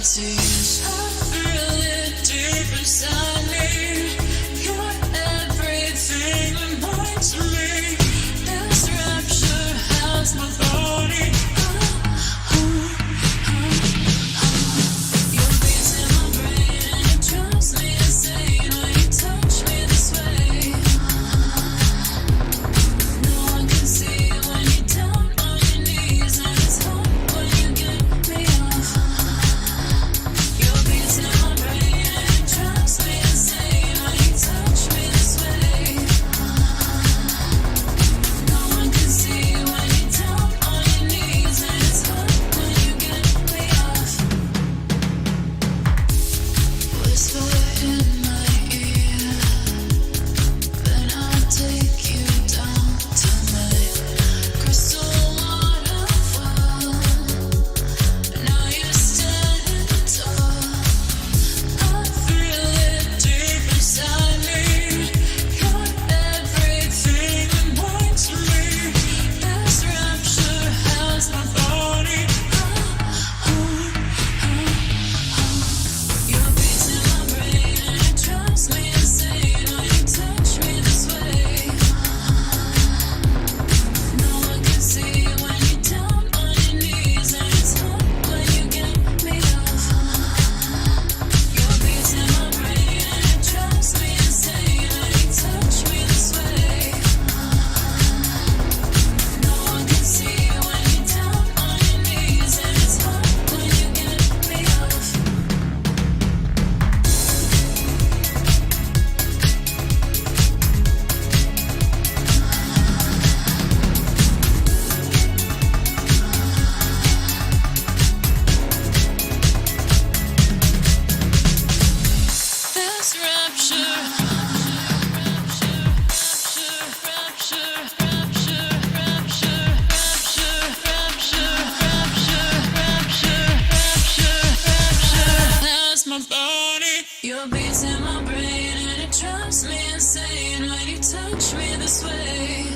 tears. I feel it deep inside me. You're everything and more to me. This rapture has my body. Your beats in my brain and it drives me insane when you touch me this way. No one can see when you're down on your knees, and it's hard when you get me off. Your beats in my brain and it drives me insane when you touch me this way. No one can see when you're down on your knees, and it's hard when you get me off. Whisper in my ear, then I'll take you down to my crystal waterfall. Now you're standing tall. I feel it deep inside me. You're everything and more to me. This rapture has my body. Your beats in my brain and it drives me insane when you touch me this way. No one can see when you're down on your knees, and it's hard when you get me off. Your beats in my brain and it drives me insane when you touch me this way. No one can see when you're down on your knees, and it's hard when you get me off. This rapture, that's my body. Your beats in my brain and it drives me insane when you touch me this way.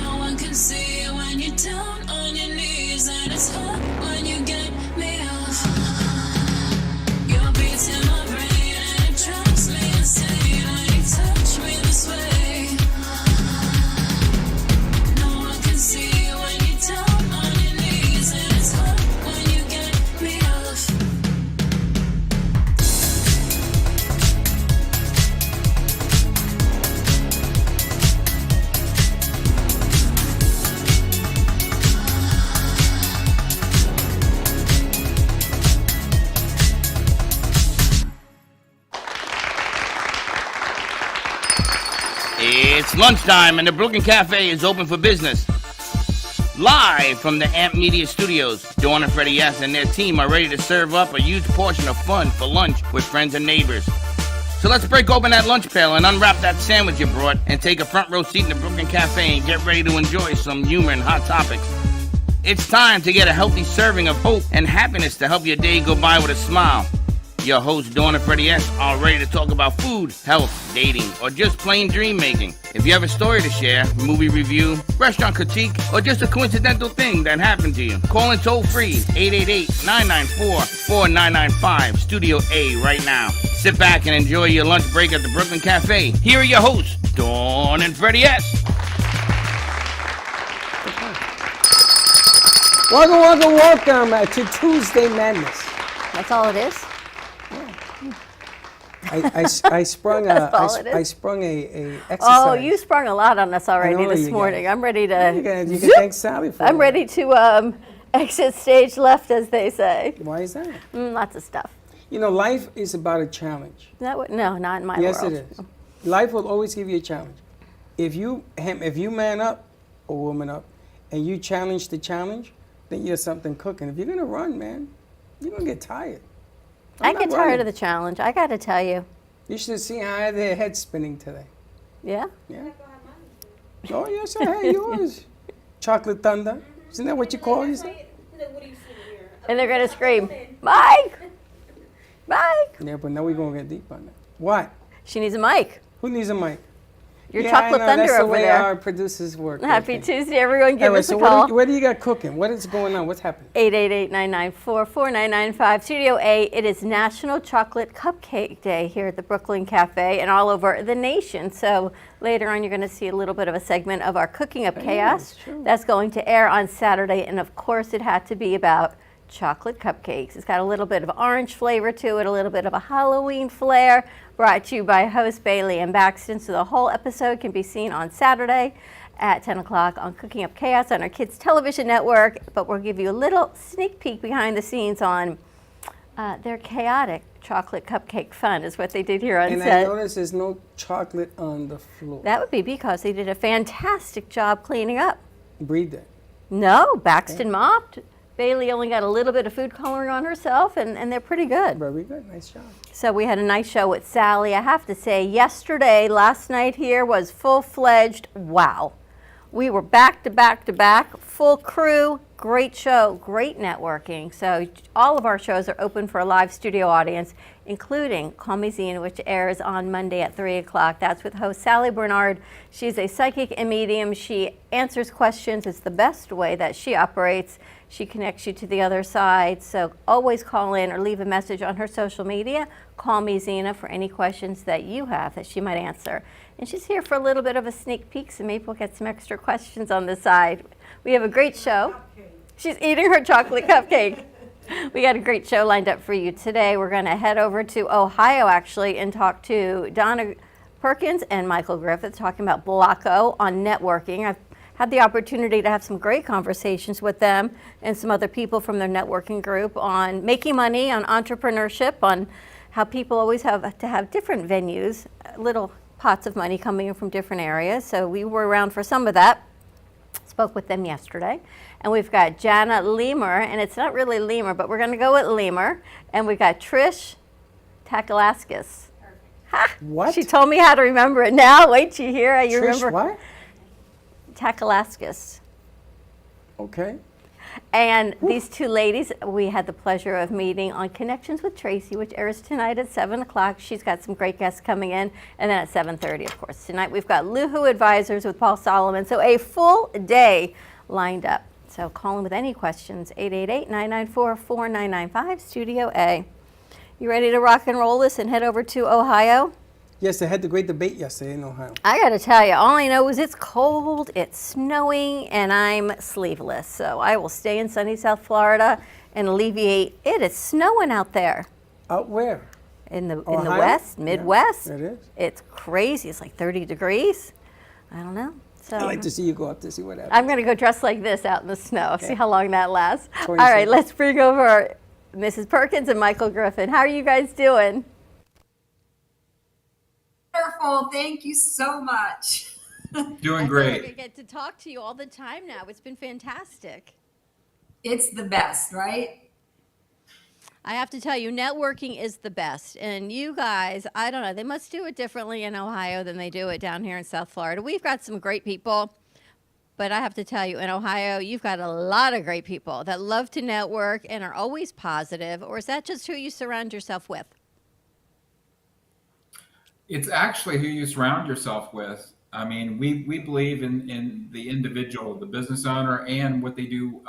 No one can see when you're down on your knees, and it's hard when you get me off. Your beats in my brain and it drives me insane when you touch me this way. No one can see when you're down on your knees, and it's hard when you get me off. It's lunchtime and the Brooklyn Cafe is open for business. Live from the Amp Media Studios, Dawn and Freddie S. and their team are ready to serve up a huge portion of fun for lunch with friends and neighbors. So let's break open that lunch pail and unwrap that sandwich you brought and take a front row seat in the Brooklyn Cafe and get ready to enjoy some humor and hot topics. It's time to get a healthy serving of hope and happiness to help your day go by with a smile. Your hosts, Dawn and Freddie S., are ready to talk about food, health, dating, or just plain dream making. If you have a story to share, movie review, restaurant critique, or just a coincidental thing that happened to you, call in toll free 888-994-4995, Studio A right now. Sit back and enjoy your lunch break at the Brooklyn Cafe. Here are your hosts, Dawn and Freddie S. Welcome to Tuesday Madness. That's all it is? I sprung That's all it is? I sprung a exercise. Oh, you sprung a lot on us already know this you morning. got it. I'm ready to. You can Zoop! thank Sally for I'm it. ready to exit stage left, as they say. Why is that? Lots of stuff. You know, life is about a challenge. Is that what? No, not in my Yes, world. it is. Life will always give you a challenge. If you man up or woman up and you challenge the challenge, then you're something cooking. If you're gonna run, man, you're gonna get tired. I get tired of the challenge. I got to tell you. You should see how I had their head spinning today. Yeah? Yeah. Oh, yes, I had yours. Chocolate Thunder. Isn't that what you call yourself? And they're going to scream, Mike! Mike! Yeah, but now we're going to get deep on that. What? She needs a mic. Who needs a mic? Your Yeah, chocolate I know. thunder That's the over way there. our producers work. Happy Okay. Tuesday, everyone. Give Anyway, us so a call. what do you got cooking? What is going on? What's happening? 888-994-4995. Studio A, it is National Chocolate Cupcake Day here at the Brooklyn Cafe and all over the nation. So later on, you're going to see a little bit of a segment of our Cooking Up Chaos. true. That's going to air on Saturday. And of course, it had to be about chocolate cupcakes. It's got a little bit of orange flavor to it, a little bit of a Halloween flair, brought to you by host Bailey and Baxton. So the whole episode can be seen on Saturday at 10 o'clock on Cooking Up Chaos on our kids television network. But we'll give you a little sneak peek behind the scenes on their chaotic chocolate cupcake fun is what they did here on And I set. noticed there's no chocolate on the floor. That would be because they did a fantastic job cleaning up. Breathe it. No, Baxton mopped. Bailey only got a little bit of food coloring on herself, and they're pretty good. Very good. Nice job. So we had a nice show with Sally. I have to say, last night here was full-fledged wow. We were back to back to back, full crew, great show, great networking. So all of our shows are open for a live studio audience, including Call Me Zena, which airs on Monday at 3 o'clock. That's with host Sally Bernard. She's a psychic and medium. She answers questions. It's the best way that she operates. She connects you to the other side. So always call in or leave a message on her social media. Call Me Zena for any questions that you have that she might answer. And she's here for a little bit of a sneak peek, so maybe we'll get some extra questions on the side. We have a great show. She's eating her chocolate cupcake. We got a great show lined up for you today. We're going to head over to Ohio, actually, and talk to Donna Perkins and Michael Griffith talking about Blocko on networking. I've had the opportunity to have some great conversations with them and some other people from their networking group on making money, on entrepreneurship, on how people always have to have different venues, little pots of money coming in from different areas. So we were around for some of that. Spoke with them yesterday. And we've got Jana Lemur, and it's not really Lemur, but we're going to go with Lemur. And we've got Trish Takalaskis. Ha! What? She told me how to remember it now. Wait till you hear it. You Trish, remember what? Takalaskis. Okay. And these two ladies, we had the pleasure of meeting on Connections with Tracy, which airs tonight at 7 o'clock. She's got some great guests coming in. And then at 7:30, of course. Tonight we've got Luhu Advisors with Paul Solomon. So a full day lined up. So call in with any questions, 888-994-4995, Studio A. You ready to rock and roll this and head over to Ohio? Yes, they had the great debate yesterday in Ohio. I got to tell you, all I know is it's cold, it's snowing, and I'm sleeveless. So I will stay in sunny South Florida and alleviate. It is snowing out there Out where? in the Ohio? West, Yeah, Midwest. it is. It's crazy. It's like 30 degrees. I don't know. So I'd like to see you go up to see what happens. I'm going to go dressed like this out in the snow. See how long that lasts. All 20 right, seconds. let's bring over Mrs. Perkins and Michael Griffin. How are you guys doing? Wonderful. Thank you so much. Doing I great. get to talk to you all the time now. It's been fantastic. It's the best, right? I have to tell you, networking is the best. And you guys, I don't know, they must do it differently in Ohio than they do it down here in South Florida. We've got some great people, but I have to tell you, in Ohio, you've got a lot of great people that love to network and are always positive. Or is that just who you surround yourself with? It's actually who you surround yourself with. I mean, we believe in the individual, the business owner, and what they do,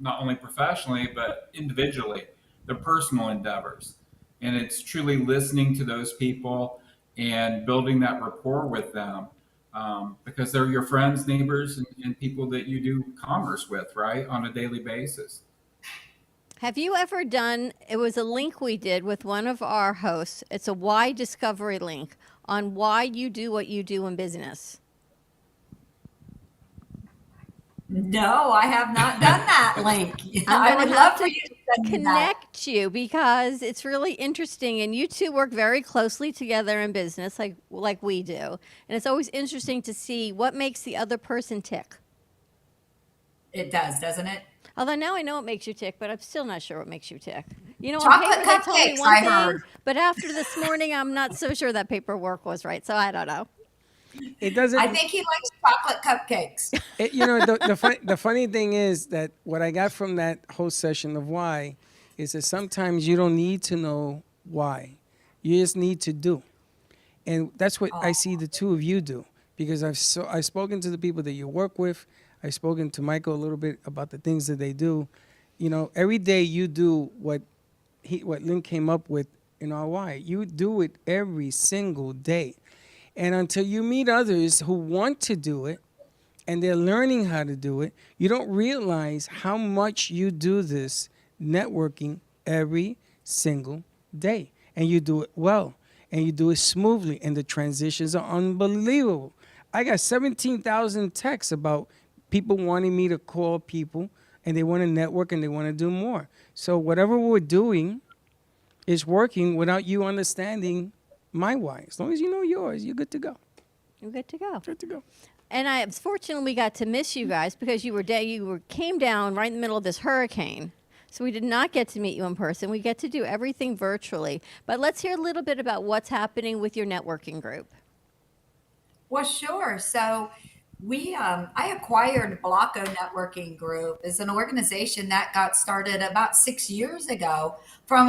not only professionally, but individually, their personal endeavors. And it's truly listening to those people and building that rapport with them, because they're your friends, neighbors, and people that you do commerce with, right, on a daily basis. Have you ever done, it was a link we did with one of our hosts. It's a why discovery link on why you do what you do in business. No, I have not done that link. I'm I gonna would have love for to you to send me that. Connect you because it's really interesting, and you two work very closely together in business like we do. And it's always interesting to see what makes the other person tick. It does, doesn't it? Although now I know what makes you tick, but I'm still not sure what makes you tick. You know, on Chocolate paper they told me cupcakes, one I thing, heard. but after this morning, I'm not so sure that paperwork was right. So I don't know. It doesn't. I think he likes chocolate cupcakes. The funny thing is that what I got from that whole session of why is that sometimes you don't need to know why. You just need to do. And that's what I see the two of you do. because I've spoken to the people that you work with. I've spoken to Michael a little bit about the things that they do. You know, every day you do what Lynn came up with in RY. You do it every single day. And until you meet others who want to do it and they're learning how to do it, you don't realize how much you do this networking every single day. And you do it well. And you do it smoothly. And the transitions are unbelievable. I got 17,000 texts about people wanting me to call people, and they want to network and they want to do more. So whatever we're doing is working without you understanding my why. As long as you know yours, you're good to go. You're good to go. Good to go. And fortunately, we got to miss you guys because you came down right in the middle of this hurricane. So we did not get to meet you in person. We get to do everything virtually. But let's hear a little bit about what's happening with your networking group. Well, sure. So I acquired Blocko Networking Group. It's an organization that got started about 6 years ago from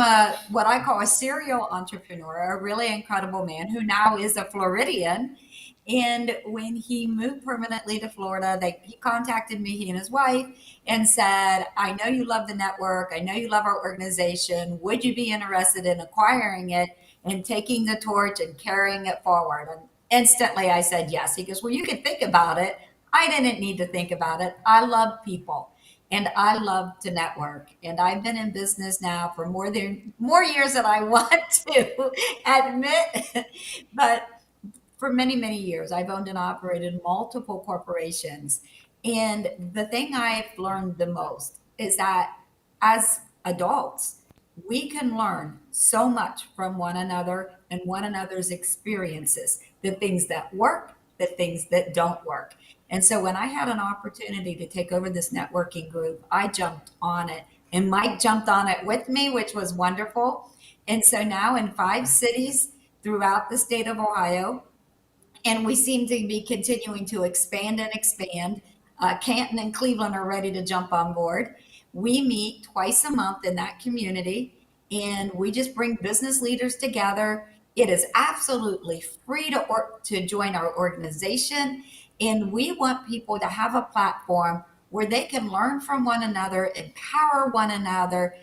what I call a serial entrepreneur, a really incredible man who now is a Floridian. And when he moved permanently to Florida, he contacted me, he and his wife, and said, I know you love the network. I know you love our organization. Would you be interested in acquiring it and taking the torch and carrying it forward? And instantly I said yes. He goes, well, you can think about it. I didn't need to think about it. I love people and I love to network. And I've been in business now for more years than I want to admit. But for many, many years, I've owned and operated multiple corporations. And the thing I've learned the most is that as adults, we can learn so much from one another and one another's experiences, the things that work, the things that don't work. And so when I had an opportunity to take over this networking group, I jumped on it. And Mike jumped on it with me, which was wonderful. And so now in 5 cities throughout the state of Ohio, and we seem to be continuing to expand and expand. Canton and Cleveland are ready to jump on board. We meet twice a month in that community, and we just bring business leaders together. It is absolutely free to join our organization, and we want people to have a platform where they can learn from one another, empower one another,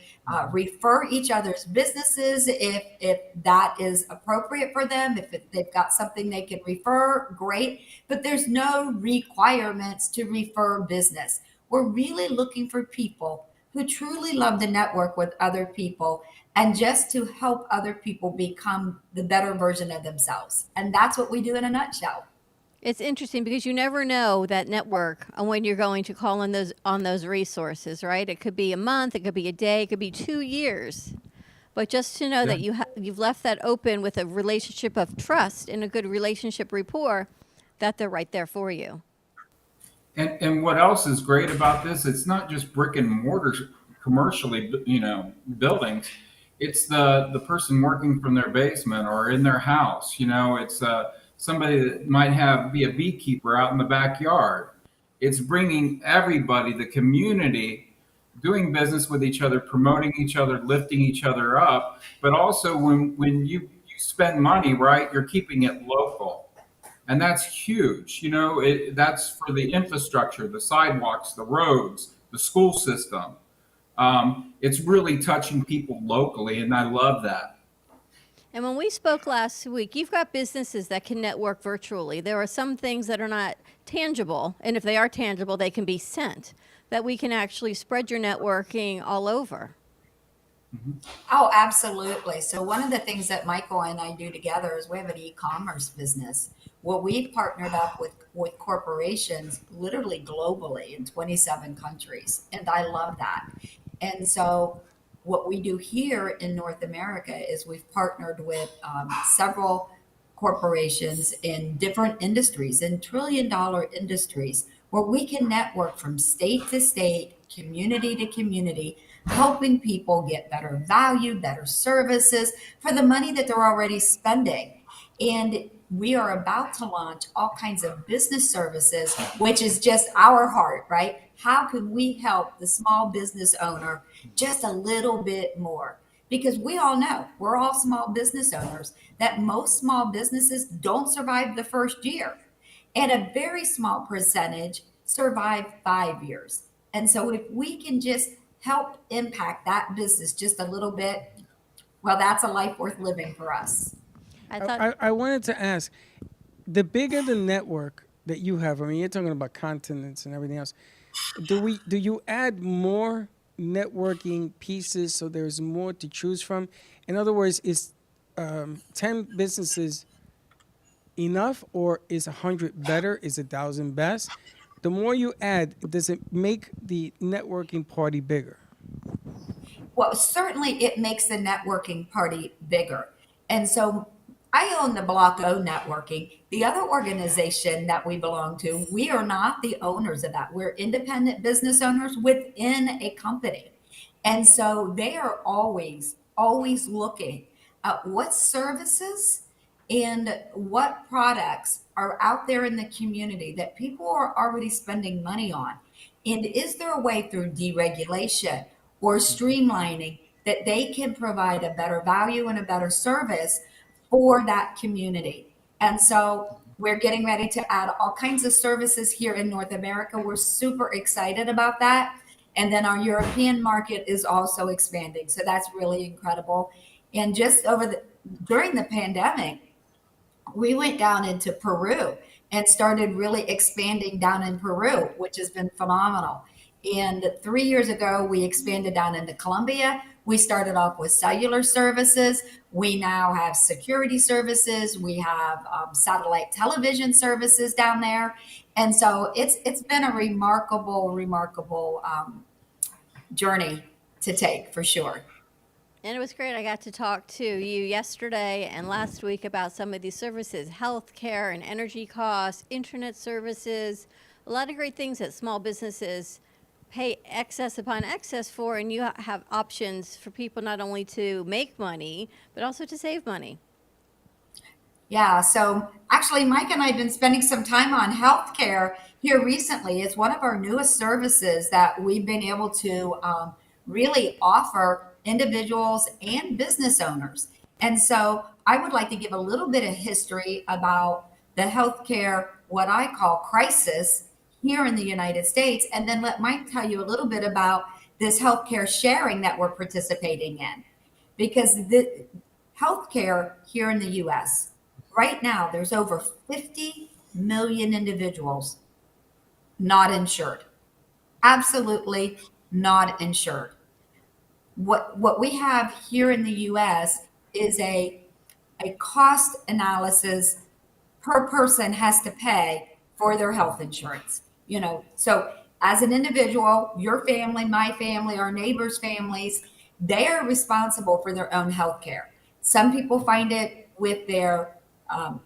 refer each other's businesses if that is appropriate for them. If they've got something they can refer, great. But there's no requirements to refer business. We're really looking for people who truly love to network with other people and just to help other people become the better version of themselves. And that's what we do in a nutshell. It's interesting because you never know that network when you're going to call on those resources, right? It could be a month, it could be a day, it could be 2 years. But just to know that you've left that open with a relationship of trust and a good relationship rapport, that they're right there for you. And what else is great about this? It's not just brick and mortar commercially, buildings. It's the person working from their basement or in their house. It's somebody that might be a beekeeper out in the backyard. It's bringing everybody, the community, doing business with each other, promoting each other, lifting each other up. But also when you spend money, right, you're keeping it local. And that's huge. That's for the infrastructure, the sidewalks, the roads, the school system. It's really touching people locally, and I love that. And when we spoke last week, you've got businesses that can network virtually. There are some things that are not tangible, and if they are tangible, they can be sent, that we can actually spread your networking all over. Mm-hmm. Oh, absolutely. So one of the things that Michael and I do together is we have an e-commerce business. Well, we've partnered up with corporations literally globally in 27 countries, and I love that. And so what we do here in North America is we've partnered with several corporations in different industries, in trillion-dollar industries, where we can network from state to state, community to community, helping people get better value, better services for the money that they're already spending. And we are about to launch all kinds of business services, which is just our heart, right? How can we help the small business owner just a little bit more? Because we all know, we're all small business owners, that most small businesses don't survive the first year. and a very small percentage survive 5 years. And so if we can just help impact that business just a little bit, well, that's a life worth living for us. I thought I wanted to ask, the bigger the network that you have, I mean, you're talking about continents and everything else. Do you add more networking pieces so there's more to choose from? In other words, is 10 businesses enough, or is 100 better? Is 1,000 best? The more you add, does it make the networking party bigger? Well, certainly it makes the networking party bigger. And so I own the Block O Networking. The other organization that we belong to, we are not the owners of that. We're independent business owners within a company. And so they are always looking at what services and what products are out there in the community that people are already spending money on. And is there a way through deregulation or streamlining that they can provide a better value and a better service for that community? And so we're getting ready to add all kinds of services here in North America. We're super excited about that. And then our European market is also expanding. So that's really incredible. And just during the pandemic, we went down into Peru and started really expanding down in Peru, which has been phenomenal. And 3 years ago, we expanded down into Colombia. We started off with cellular services. We now have security services. We have satellite television services down there. And so it's been a remarkable journey to take, for sure. And it was great. I got to talk to you yesterday and last week about some of these services, healthcare and energy costs, internet services, a lot of great things that small businesses pay excess upon excess for, and you have options for people not only to make money, but also to save money. Yeah, so actually, Mike and I have been spending some time on healthcare here recently. It's one of our newest services that we've been able to really offer individuals and business owners. And so I would like to give a little bit of history about the healthcare, what I call crisis here in the United States, and then let Mike tell you a little bit about this healthcare sharing that we're participating in. Because the healthcare here in the US, right now, there's over 50 million individuals not insured. Absolutely not insured. What we have here in the US is a cost analysis per person has to pay for their health insurance. So as an individual, your family, my family, our neighbors' families, they are responsible for their own health care. Some people find it with their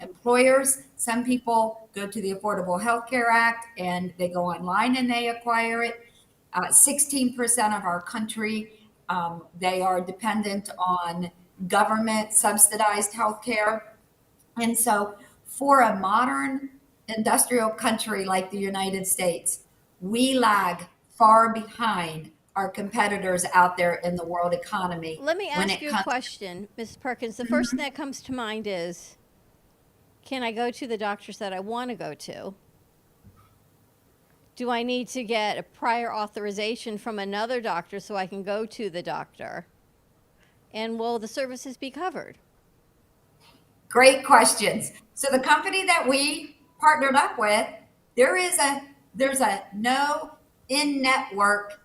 employers. Some people go to the Affordable Health Care Act and they go online and they acquire it. 16% of our country, they are dependent on government subsidized healthcare. And so for a modern industrial country like the United States, we lag far behind our competitors out there in the world economy. Let me ask you a question, Ms. Perkins. The first thing that comes to mind is, can I go to the doctors that I want to go to? Do I need to get a prior authorization from another doctor so I can go to the doctor? And will the services be covered? Great questions. So the company that we partnered up with, there's a no in-network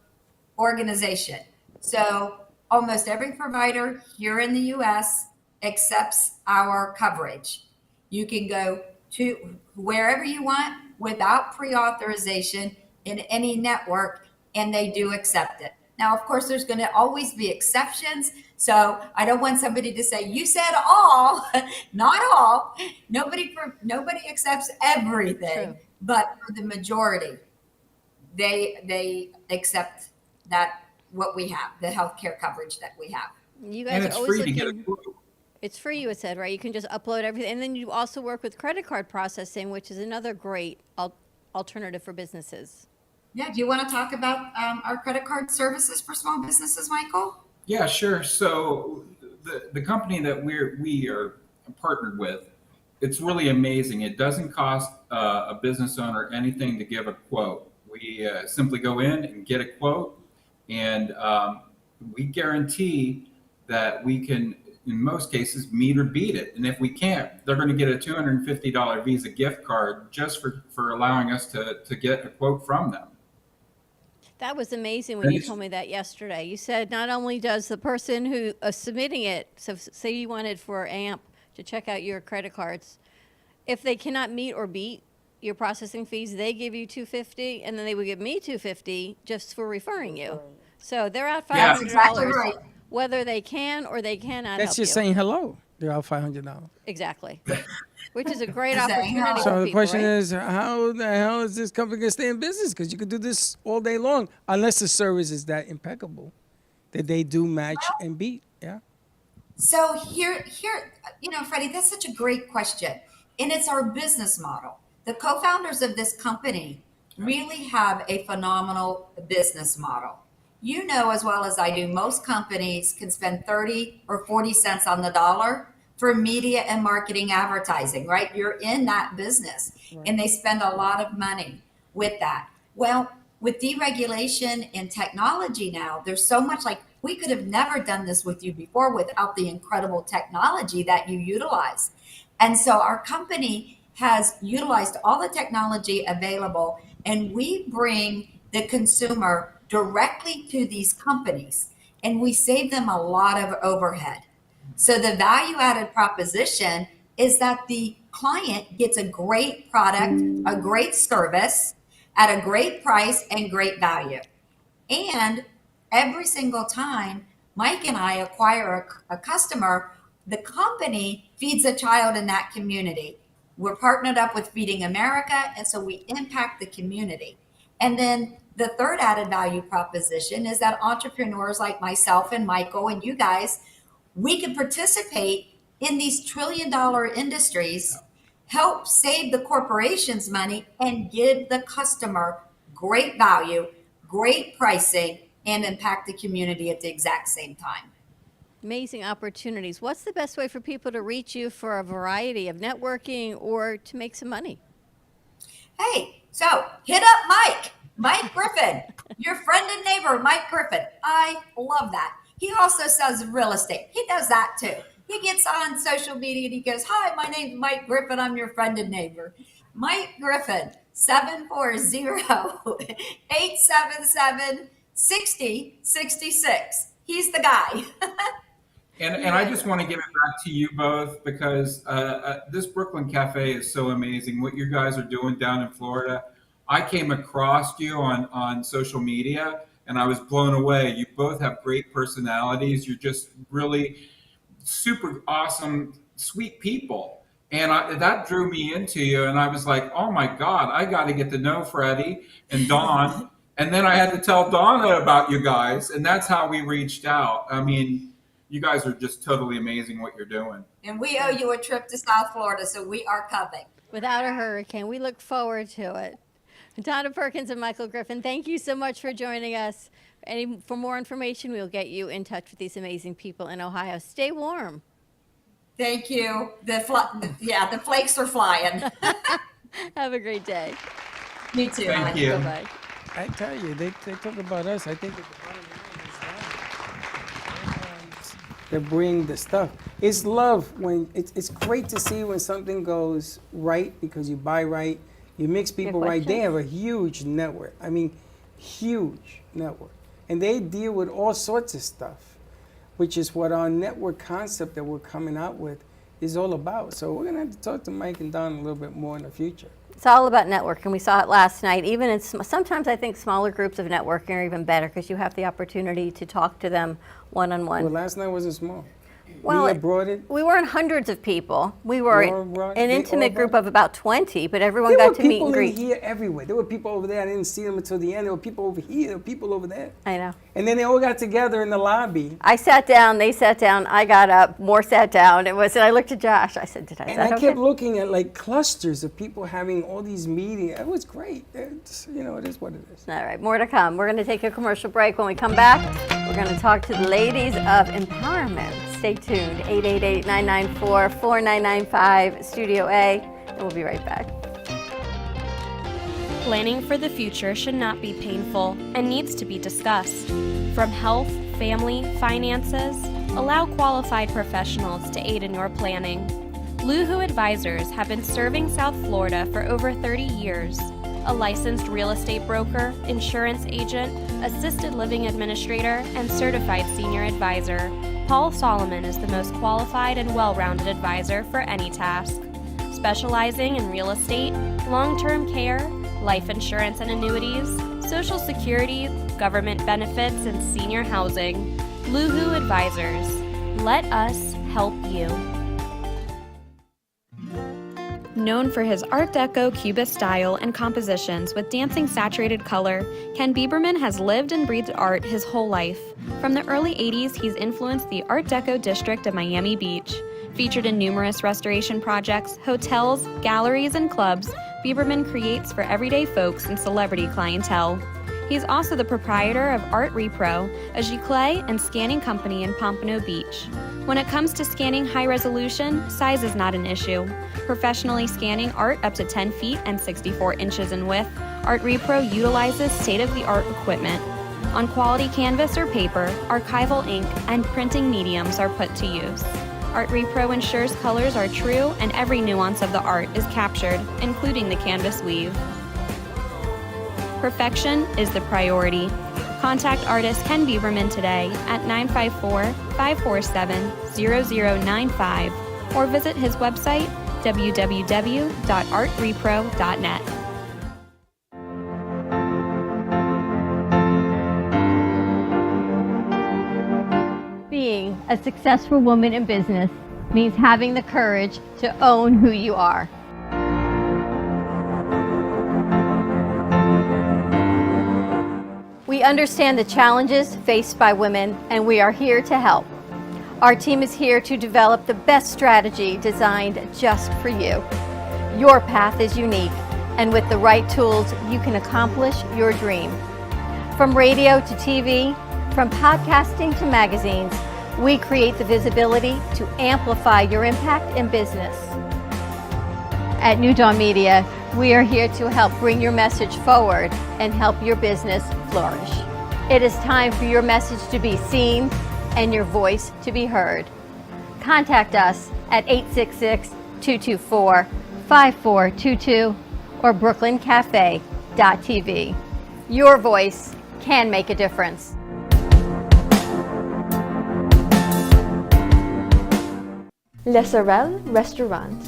organization. So almost every provider here in the US accepts our coverage. You can go to wherever you want without pre-authorization in any network, and they do accept it. Now, of course, there's going to always be exceptions. So I don't want somebody to say, you said all, not all. Nobody accepts everything. True. But for the majority, they accept that what we have, the healthcare coverage that we have. You And guys are it's always free to get looking. approved. It's free, you said, right? You can just upload everything. And then you also work with credit card processing, which is another great alternative for businesses. Yeah, do you want to talk about our credit card services for small businesses, Michael? Yeah, sure. So the company that we are partnered with, it's really amazing. It doesn't cost a business owner anything to give a quote. We simply go in and get a quote, and we guarantee that we can, in most cases, meet or beat it. And if we can't, they're going to get a $250 Visa gift card just for allowing us to get a quote from them. That was amazing when you told me that yesterday. You said not only does the person who is submitting it, so say you wanted for AMP to check out your credit cards, if they cannot meet or beat your processing fees, they give you $250, and then they would give me $250 just for referring you. So they're out $500, That's exactly right. whether they can or they cannot That's help just you. saying hello. They're out $500. Exactly. Which is a great Saying opportunity hello. for So the people, question right? is, how the hell is this company gonna stay in business? Because you could do this all day long, unless the service is that impeccable that they do match and beat. Yeah. So here, Freddie, that's such a great question. And it's our business model. The co-founders of this company really have a phenomenal business model. You know as well as I do, most companies can spend 30 or 40 cents on the dollar for media and marketing advertising, right? You're in that business and they spend a lot of money with that. Well, with deregulation and technology now, there's so much, like, we could have never done this with you before without the incredible technology that you utilize. And so our company has utilized all the technology available, and we bring the consumer directly to these companies, and we save them a lot of overhead. So the value added proposition is that the client gets a great product, a great service at a great price and great value. And every single time Mike and I acquire a customer, the company feeds a child in that community. We're partnered up with Feeding America, and so we impact the community. And then the third added value proposition is that entrepreneurs like myself and Michael and you guys, we can participate in these trillion-dollar industries, help save the corporations money, and give the customer great value, great pricing, and impact the community at the exact same time. Amazing opportunities. What's the best way for people to reach you for a variety of networking or to make some money? Hey, so hit up Mike Griffin, your friend and neighbor, Mike Griffin. I love that. He also sells real estate. He does that too. He gets on social media and he goes, "Hi, my name's Mike Griffin. I'm your friend and neighbor." Mike Griffin, 740-877-6066. He's the guy. And I just want to give it back to you both because this Brooklyn Cafe is so amazing. What you guys are doing down in Florida. I came across you on social media and I was blown away. You both have great personalities. You're just really super awesome, sweet people. And that drew me into you. And I was like, oh my God, I got to get to know Freddie and Dawn. And then I had to tell Donna about you guys. And that's how we reached out. I mean, you guys are just totally amazing what you're doing. And we owe you a trip to South Florida, so we are coming. Without a hurricane, we look forward to it. Donna Perkins and Michael Griffin, thank you so much for joining us. For more information, we'll get you in touch with these amazing people in Ohio. Stay warm. Thank you. The flakes are flying. Have a great day. Me too. Thank Ellen. you. Bye-bye. I tell you, they talk about us. I think at the bottom line is love. They bring the stuff. It's love when it's great to see when something goes right because you buy right, you mix people right. They have a huge network. I mean, huge network, and they deal with all sorts of stuff, which is what our network concept that we're coming out with is all about. So we're gonna have to talk to Mike and Don a little bit more in the future. It's all about networking. We saw it last night. Even in sometimes I think smaller groups of networking are even better because you have the opportunity to talk to them one-on-one. Well, last night wasn't small. Well, we brought it. We weren't hundreds of people. We were They all brought- an they all intimate group brought- of about 20, but everyone There got were to meet people and in greet. here everywhere. There were people over there. I didn't see them until the end. There were people over here. There were people over there. I know. And then they all got together in the lobby. I sat down, they sat down, I got up, more sat down. And I looked at Josh. I said, "Did I?" And I kept looking at like clusters of people having all these meetings. It was great. It's, it is what it is. All right, more to come. We're going to take a commercial break. When we come back, we're going to talk to the ladies of empowerment. Stay tuned. 888-994-4995, Studio A, and we'll be right back. Planning for the future should not be painful and needs to be discussed. From health, family, finances, allow qualified professionals to aid in your planning. Luhu Advisors have been serving South Florida for over 30 years. A licensed real estate broker, insurance agent, assisted living administrator, and certified senior advisor, Paul Solomon is the most qualified and well-rounded advisor for any task. Specializing in real estate, long-term care, life insurance and annuities, Social Security, government benefits, and senior housing. Luhu Advisors. Let us help you. Known for his Art Deco Cubist style and compositions with dancing saturated color, Ken Bieberman has lived and breathed art his whole life. From the early 80s, he's influenced the Art Deco district of Miami Beach. Featured in numerous restoration projects, hotels, galleries, and clubs, Bieberman creates for everyday folks and celebrity clientele. He's also the proprietor of Art Repro, a giclée and scanning company in Pompano Beach. When it comes to scanning high resolution, size is not an issue. Professionally scanning art up to 10 feet and 64 inches in width, Art Repro utilizes state-of-the-art equipment. On quality canvas or paper, archival ink and printing mediums are put to use. Art Repro ensures colors are true and every nuance of the art is captured, including the canvas weave. Perfection is the priority. Contact artist Ken Bieberman today at 954-547-0095 or visit his website www.artrepro.net. Being a successful woman in business means having the courage to own who you are. We understand the challenges faced by women, and we are here to help. Our team is here to develop the best strategy designed just for you. Your path is unique, and with the right tools, you can accomplish your dream. From radio to TV, from podcasting to magazines, we create the visibility to amplify your impact in business. At New Dawn Media, we are here to help bring your message forward and help your business flourish. It is time for your message to be seen and your voice to be heard. Contact us at 866-224-5422 or brooklyncafe.tv. Your voice can make a difference. Le Sorel Restaurant,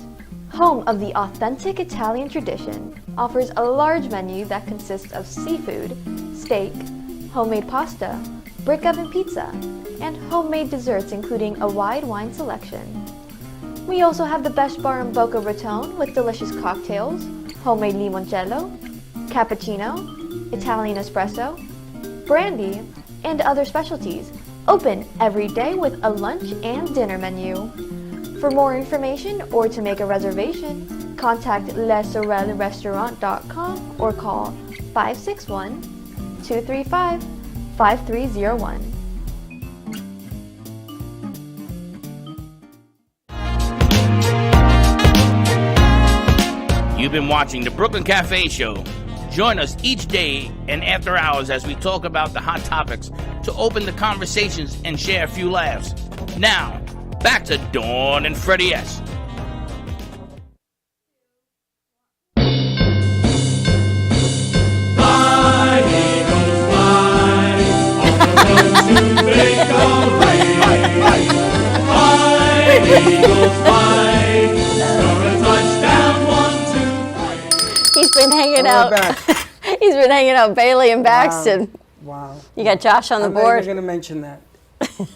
home of the authentic Italian tradition, offers a large menu that consists of seafood, steak, homemade pasta, brick oven pizza, and homemade desserts including a wide wine selection. We also have the best bar in Boca Raton with delicious cocktails, homemade limoncello, cappuccino, Italian espresso, brandy, and other specialties, open every day with a lunch and dinner menu. For more information or to make a reservation, contact lesorelrestaurant.com or call 561-235-5301. You've been watching the Brooklyn Cafe Show. Join us each day and after hours as we talk about the hot topics to open the conversations and share a few laughs. Now, back to Dawn and Freddie S. He's been hanging We're out. back. He's been hanging out Bailey and Baxton. Wow. You got Josh on the I'm board. not even going to mention that.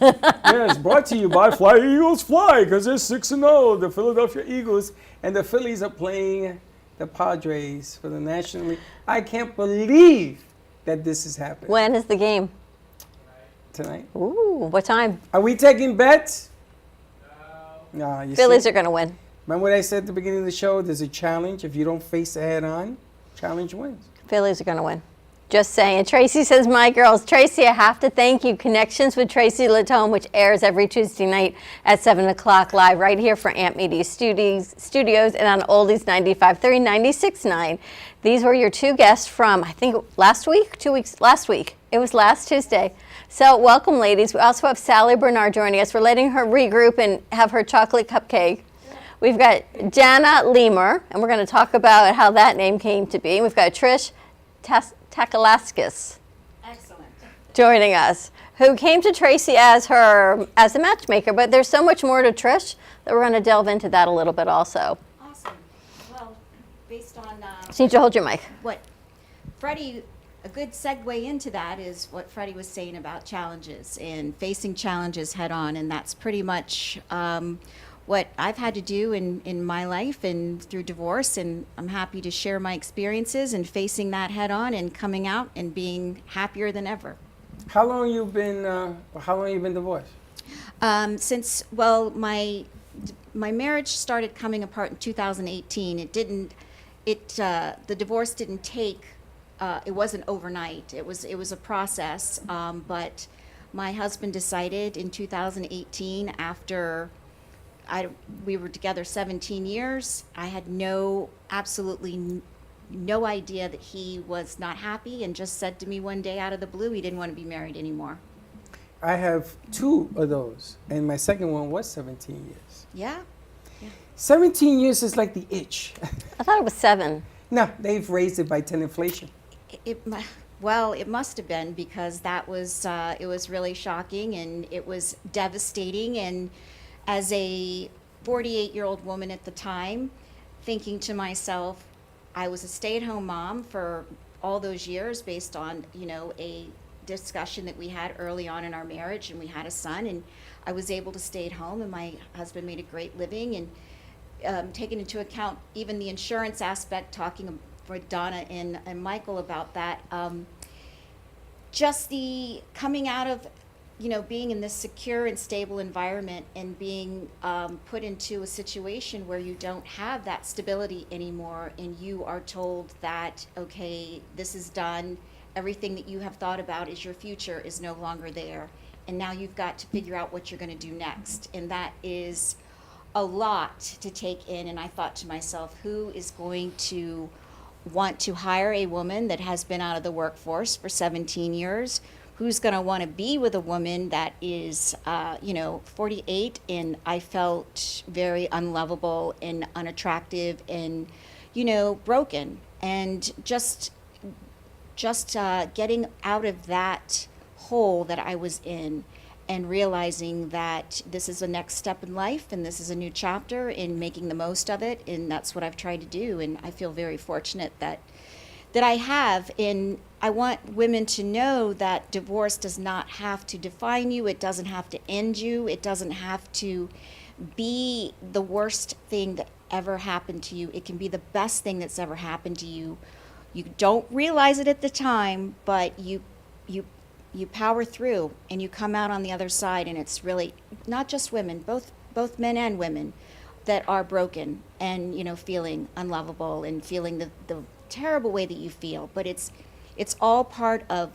Yes, brought to you by Fly Eagles Fly, because they're 6-0, the Philadelphia Eagles, and the Phillies are playing the Padres for the National League. I can't believe that this is happening When is the game? tonight. Ooh, what time? Are we taking bets? No. You Phillies see? are going to win. Remember what I said at the beginning of the show? There's a challenge. If you don't face it head on, challenge wins. Phillies are going to win. Just saying. Tracy says, my girls. Tracy, I have to thank you. Connections with Tracy Latone, which airs every Tuesday night at 7 o'clock live right here for Amp Media Studios and on Oldies 95.3, 96.9. These were your two guests from, I think, last week? Last week. It was last Tuesday. So welcome, ladies. We also have Sally Bernard joining us. We're letting her regroup and have her chocolate cupcake. We've got Jana Lemur, and we're going to talk about how that name came to be. We've got Trish Takalaskis joining us, who came to Tracy as a matchmaker, but there's so much more to Trish that we're going to delve into that a little bit also. Awesome. Well, based on Just need you to hold your mic. what Freddie, a good segue into that is what Freddie was saying about challenges and facing challenges head on, and that's pretty much what I've had to do in my life and through divorce, and I'm happy to share my experiences and facing that head on and coming out and being happier than ever. How long you been divorced? Since my marriage started coming apart in 2018. The divorce didn't take. It wasn't overnight. It was a process. But my husband decided in 2018, after we were together 17 years. I had absolutely no idea that he was not happy, and just said to me one day out of the blue he didn't want to be married anymore. I have 2 of those, and my second one was 17 years. Yeah. 17 years is like the itch. I thought it was 7. No, they've raised it by 10 inflation. Well, it must have been, because that was it was really shocking and it was devastating. And as a 48-year-old woman at the time, thinking to myself, I was a stay-at-home mom for all those years based on, a discussion that we had early on in our marriage, and we had a son, and I was able to stay at home, and my husband made a great living. And taking into account even the insurance aspect, talking with Donna and Michael about that, just the coming out of being in this secure and stable environment and being put into a situation where you don't have that stability anymore, and you are told that, okay, this is done, everything that you have thought about as your future is no longer there, and now you've got to figure out what you're going to do next. And that is a lot to take in. And I thought to myself, who is going to want to hire a woman that has been out of the workforce for 17 years? Who's going to want to be with a woman that is, 48? And I felt very unlovable and unattractive and, broken. And just getting out of that hole that I was in, and realizing that this is the next step in life, and this is a new chapter, in making the most of it. And that's what I've tried to do. And I feel very fortunate that I have. And I want women to know that divorce does not have to define you. It doesn't have to end you. It doesn't have to be the worst thing that ever happened to you. It can be the best thing that's ever happened to you. You don't realize it at the time, but you power through, and you come out on the other side. And it's really not just women, both men and women, that are broken and feeling unlovable and feeling the terrible way that you feel. But it's all part of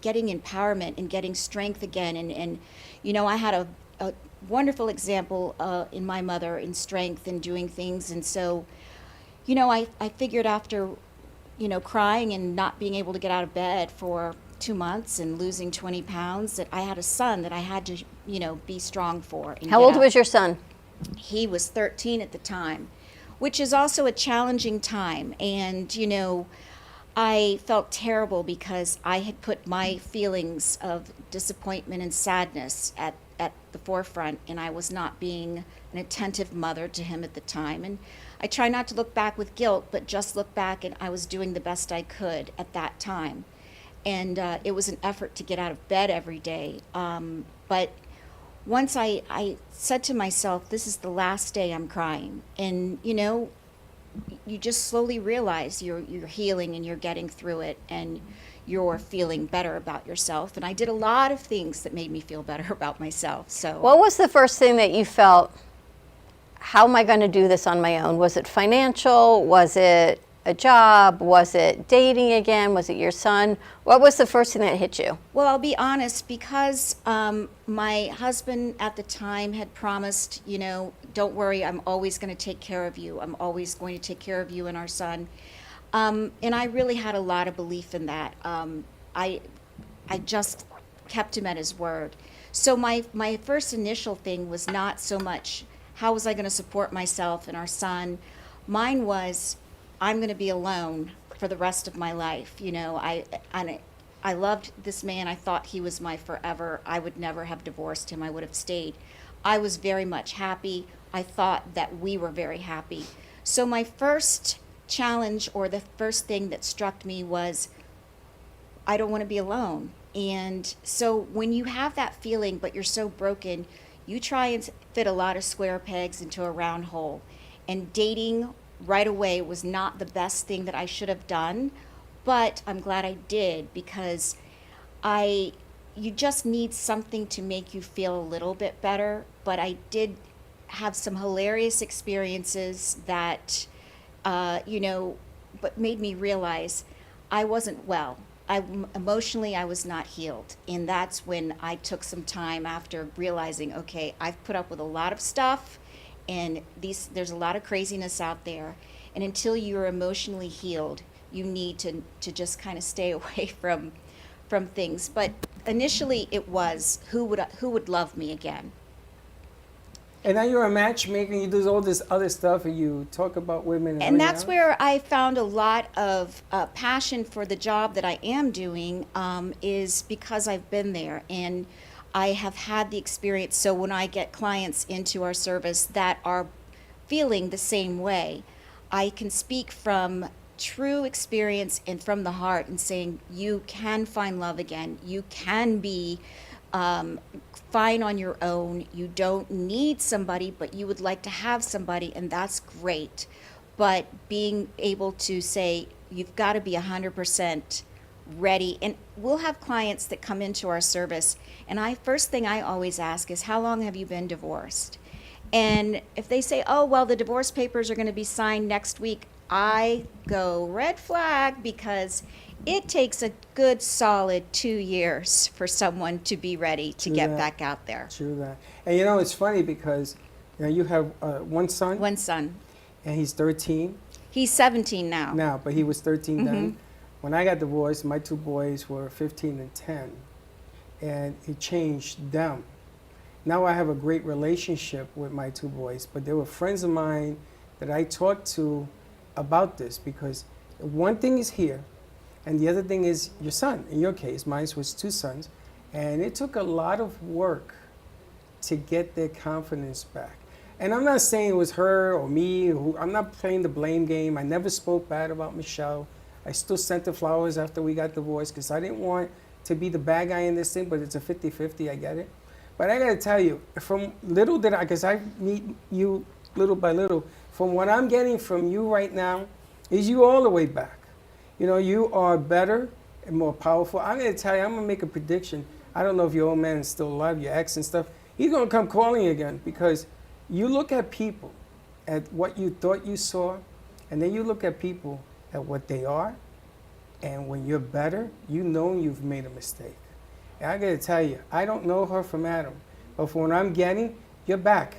getting empowerment and getting strength again. And I had a wonderful example in my mother in strength and doing things. And so I figured after crying and not being able to get out of bed for 2 months and losing 20 pounds, that I had a son that I had to be strong for. How old was your son? He was 13 at the time, which is also a challenging time. And I felt terrible because I had put my feelings of disappointment and sadness at the forefront, and I was not being an attentive mother to him at the time. And I try not to look back with guilt, but just look back, and I was doing the best I could at that time. And it was an effort to get out of bed every day. But once I said to myself, this is the last day I'm crying. And, you just slowly realize you're healing and you're getting through it, and you're feeling better about yourself. And I did a lot of things that made me feel better about myself. So What was the first thing that you felt, how am I going to do this on my own? Was it financial? Was it a job? Was it dating again? Was it your son? What was the first thing that hit you? Well, I'll be honest, because my husband at the time had promised, you know, don't worry, I'm always going to take care of you. I'm always going to take care of you and our son. And I really had a lot of belief in that. I just kept him at his word. So my first initial thing was not so much how was I going to support myself and our son. Mine was, I'm going to be alone for the rest of my life. You know, I loved this man. I thought he was my forever. I would never have divorced him. I would have stayed. I was very much happy. I thought that we were very happy. So my first challenge, or the first thing that struck me, was I don't want to be alone. And so when you have that feeling, but you're so broken, you try and fit a lot of square pegs into a round hole. And dating right away was not the best thing that I should have done, but I'm glad I did, because you just need something to make you feel a little bit better. But I did have some hilarious experiences that, you know, but made me realize I wasn't well. Emotionally, I was not healed. And that's when I took some time after realizing, okay, I've put up with a lot of stuff, and there's a lot of craziness out there. And until you're emotionally healed, you need to just kind of stay away from things. But initially it was, who would love me again? And now you're a matchmaker, you do all this other stuff, and you talk about women. And that's where I found a lot of passion for the job that I am doing, is because I've been there and I have had the experience. So when I get clients into our service that are feeling the same way, I can speak from true experience and from the heart, and saying you can find love again. You can be fine on your own. You don't need somebody, but you would like to have somebody, and that's great. But being able to say you've got to be 100% ready. And we'll have clients that come into our service, and first thing I always ask is, how long have you been divorced? And if they say, oh, well, the divorce papers are going to be signed next week, I go red flag, because it takes a good solid 2 years for someone to be ready to get back out there. True that. And you know, it's funny because you have one son. One son. And he's 13. He's 17 now. Now, but he was 13 then. When I got divorced, my two boys were 15 and 10. And it changed them. Now I have a great relationship with my two boys, but they were friends of mine that I talked to about this, because one thing is here, and the other thing is your son. In your case, mine was two sons, and it took a lot of work to get their confidence back. And I'm not saying it was her or me. I'm not playing the blame game. I never spoke bad about Michelle. I still sent her flowers after we got divorced, because I didn't want to be the bad guy in this thing, but it's a 50-50, I get it. But I gotta tell you, from little did because I meet you little by little, from what I'm getting from you right now, is you all the way back. You know, you are better and more powerful. I'm gonna tell you, I'm gonna make a prediction. I don't know if your old man is still alive, your ex and stuff. He's gonna come calling again, because you look at people at what you thought you saw, and then you look at people at what they are, and when you're better, you know you've made a mistake. And I gotta tell you, I don't know her from Adam, but from what I'm getting, you're back.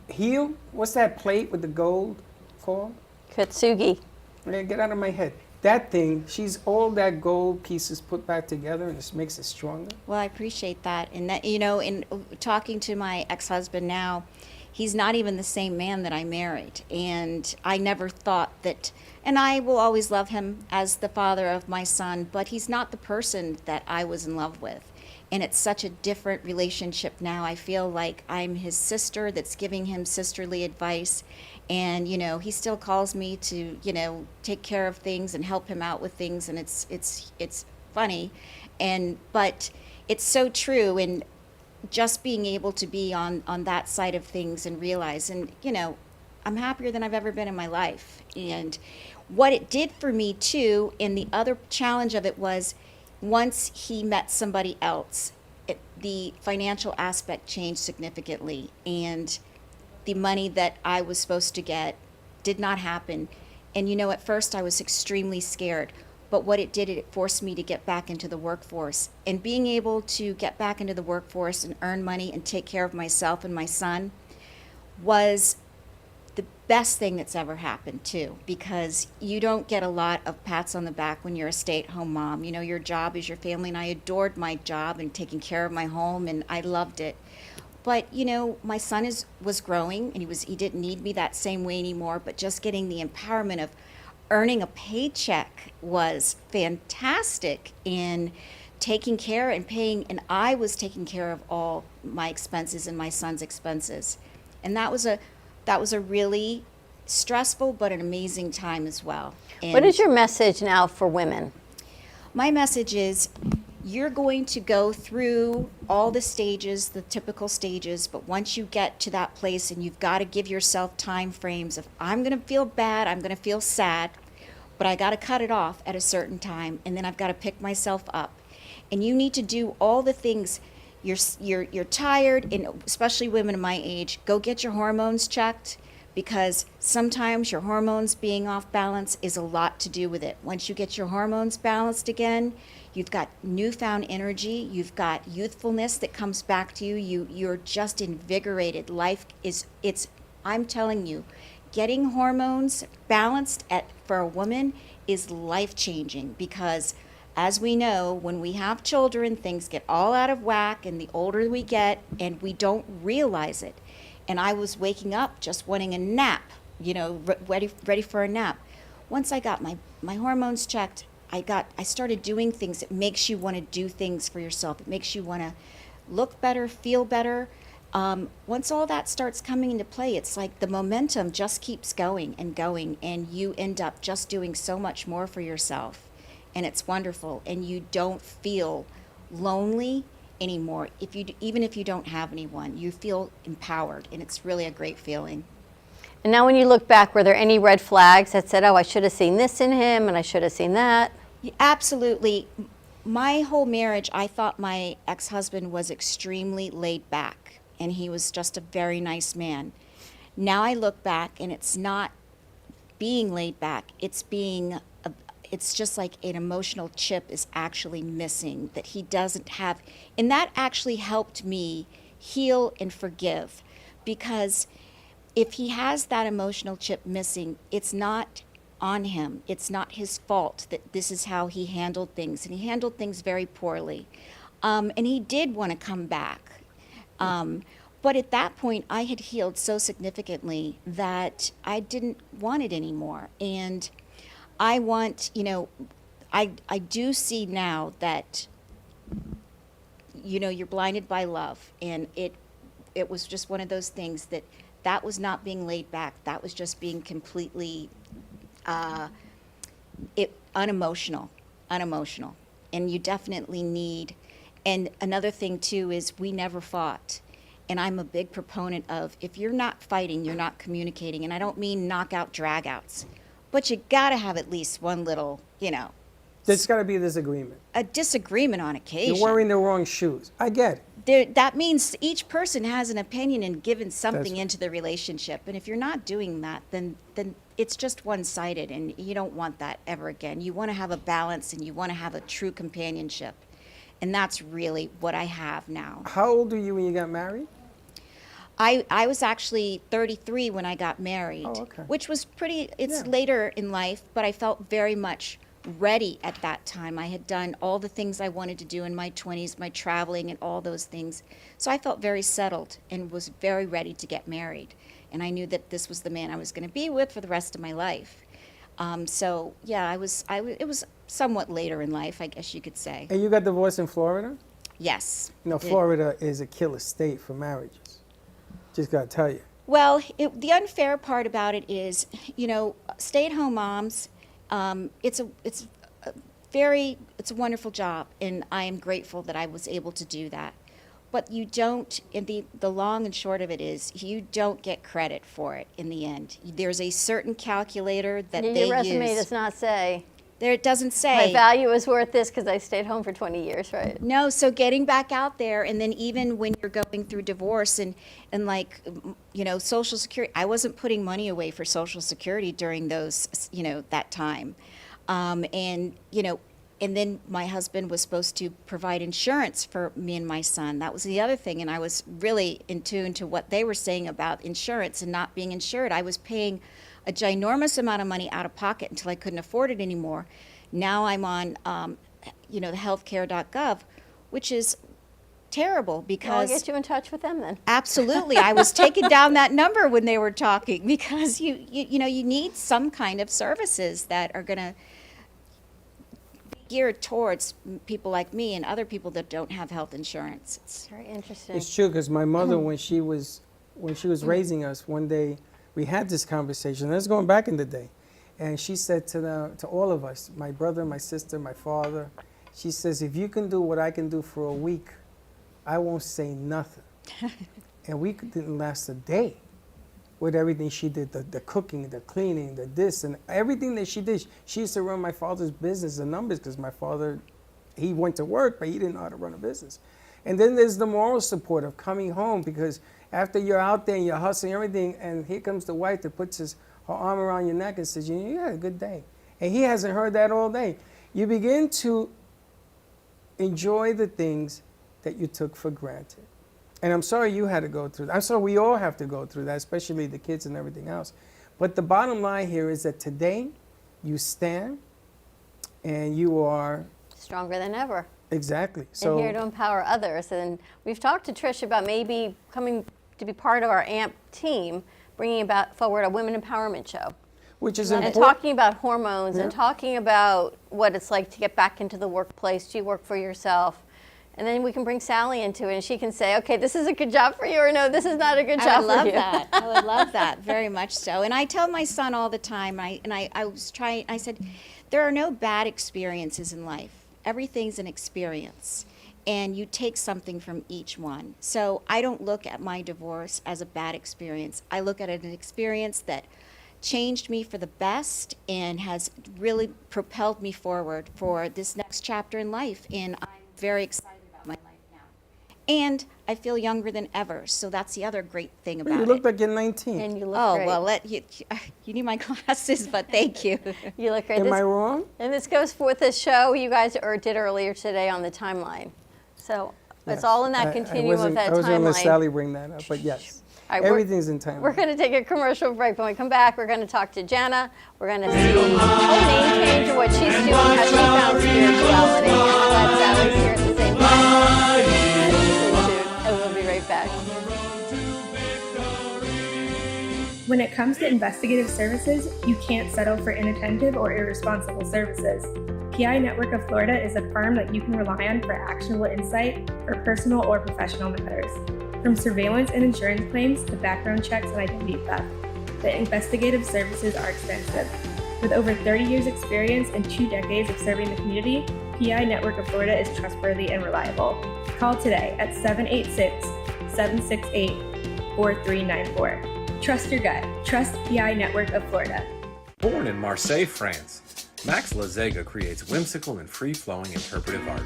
Heal, what's that plate with the gold called? Kitsugi. Man, get out of my head. That thing, she's all that gold pieces put back together, and this makes it stronger. Well, I appreciate that. And that, you know, in talking to my ex-husband now, he's not even the same man that I married. And I never thought that, and I will always love him as the father of my son, but he's not the person that I was in love with. And it's such a different relationship now. I feel like I'm his sister that's giving him sisterly advice. And, you know, he still calls me to, you know, take care of things and help him out with things. And it's funny. But it's so true. And just being able to be on that side of things and realize, and, you know, I'm happier than I've ever been in my life. And what it did for me too, and the other challenge of it was, once he met somebody else, the financial aspect changed significantly, and the money that I was supposed to get did not happen. And you know, at first I was extremely scared, but what it did, it forced me to get back into the workforce. And being able to get back into the workforce and earn money and take care of myself and my son was the best thing that's ever happened too, because you don't get a lot of pats on the back when you're a stay-at-home mom. You know, your job is your family, and I adored my job and taking care of my home, and I loved it. But you know, my son was growing, and he didn't need me that same way anymore, but just getting the empowerment of earning a paycheck was fantastic in taking care and paying, and I was taking care of all my expenses and my son's expenses. And that was a really stressful but an amazing time as well. What is your message now for women? My message is, you're going to go through all the stages, the typical stages, but once you get to that place, and you've got to give yourself time frames of, I'm going to feel bad, I'm going to feel sad, but I got to cut it off at a certain time, and then I've got to pick myself up. And you need to do all the things. You're tired, and especially women of my age, go get your hormones checked, because sometimes your hormones being off balance is a lot to do with it. Once you get your hormones balanced again, you've got newfound energy, you've got youthfulness that comes back to you, you're just invigorated. Life is, I'm telling you, getting hormones balanced for a woman is life-changing, because as we know, when we have children, things get all out of whack, and the older we get, and we don't realize it. And I was waking up just wanting a nap, you know, ready for a nap. Once I got my hormones checked, I started doing things that makes you want to do things for yourself. It makes you want to look better, feel better. Once all that starts coming into play, it's like the momentum just keeps going, and you end up just doing so much more for yourself. And it's wonderful, and you don't feel lonely anymore. Even if you don't have anyone, you feel empowered, and it's really a great feeling. And now when you look back, were there any red flags that said, oh, I should have seen this in him and I should have seen that? Absolutely. My whole marriage, I thought my ex-husband was extremely laid back, and he was just a very nice man. Now I look back, and it's not being laid back, it's just like an emotional chip is actually missing that he doesn't have. And that actually helped me heal and forgive, because if he has that emotional chip missing, it's not on him. It's not his fault that this is how he handled things. And he handled things very poorly. And he did want to come back. But at that point, I had healed so significantly that I didn't want it anymore. And I want, you know, I do see now that, you know, you're blinded by love, and it was just one of those things that was not being laid back. That was just being completely unemotional, and you definitely need. And another thing too is we never fought. And I'm a big proponent of, if you're not fighting, you're not communicating. And I don't mean knockout dragouts. But you got to have at least one little, you know. There's got to be a disagreement. A disagreement on occasion. You're wearing the wrong shoes. I get it. That means each person has an opinion and given something That's- into the relationship. And if you're not doing that, then it's just one-sided, and you don't want that ever again. You want to have a balance, and you want to have a true companionship. And that's really what I have now. How old were you when you got married? I was actually 33 when I got married, Oh, okay. which was it's Yeah. later in life, but I felt very much ready at that time. I had done all the things I wanted to do in my 20s, my traveling and all those things. So I felt very settled and was very ready to get married. And I knew that this was the man I was going to be with for the rest of my life. So yeah, it was somewhat later in life, I guess you could say. And you got divorced in Florida? Yes. You know, I did. Florida is a killer state for marriages. Just got to tell you. Well, the unfair part about it is, you know, stay-at-home moms, it's a wonderful job, and I am grateful that I was able to do that. But you don't, and the long and short of it is, you don't get credit for it in the end. There's a certain calculator that they Your resume use. does not say. There it doesn't say. My value is worth this because I stayed home for 20 years, right? No, so getting back out there, and then even when you're going through divorce and like, Social Security, I wasn't putting money away for Social Security during those, that time. And then my husband was supposed to provide insurance for me and my son. That was the other thing, and I was really in tune to what they were saying about insurance and not being insured. I was paying a ginormous amount of money out of pocket until I couldn't afford it anymore. Now I'm on, the healthcare.gov, which is terrible because... I'll get you in touch with them then. Absolutely. I was taking down that number when they were talking because you need some kind of services that are going to be geared towards people like me and other people that don't have health insurance. It's very interesting. It's true, because my mother, when she was raising us, one day we had this conversation. That's going back in the day, and she said to all of us, my brother, my sister, my father, she says, if you can do what I can do for a week, I won't say nothing. And we didn't last a day with everything she did, the cooking, the cleaning, the this, and everything that she did. She used to run my father's business, the numbers, because my father, he went to work, but he didn't know how to run a business. And then there's the moral support of coming home, because after you're out there and you're hustling everything, and here comes the wife that puts her arm around your neck and says, you had a good day. And he hasn't heard that all day. You begin to enjoy the things that you took for granted. And I'm sorry you had to go through that. I'm sorry we all have to go through that, especially the kids and everything else. But the bottom line here is that today you stand and you are... Stronger than ever. Exactly. And here to empower others. And we've talked to Trish about maybe coming to be part of our AMP team, bringing forward a women empowerment show. Which is and important. talking about hormones and talking about what it's like to get back into the workplace, to work for yourself. And then we can bring Sally into it, and she can say, okay, this is a good job for you, or no, this is not a good job for you. I would love that. I would love that very much so. And I tell my son all the time, I said, there are no bad experiences in life. Everything's an experience, and you take something from each one. So I don't look at my divorce as a bad experience. I look at it as an experience that changed me for the best and has really propelled me forward for this next chapter in life. And I'm very excited about my life now. And I feel younger than ever, so that's the other great thing about it. You look like you're 19. And you look Oh, great. well, you need my glasses, but thank you. You look great. Am I wrong? And this goes with the show you guys did earlier today on the timeline. So it's all in that continuum of that I was going to let timeline. Sally bring that up, but yes. All right, Everything's in time. We're going to take a commercial break. When we come back, we're going to talk to Jana. We're going to see whole name change and what she's doing, how she found spirituality, and I'm glad Sally's here at the same time. Stay tuned, and we'll be right back. When it comes to investigative services, you can't settle for inattentive or irresponsible services. PI Network of Florida is a firm that you can rely on for actionable insight for personal or professional matters. From surveillance and insurance claims to background checks and identity theft, the investigative services are extensive. With over 30 years experience and 2 decades of serving the community, PI Network of Florida is trustworthy and reliable. Call today at 786-768-4394. Trust your gut. Trust PI Network of Florida. Born in Marseille, France, Max Lazega creates whimsical and free-flowing interpretive art.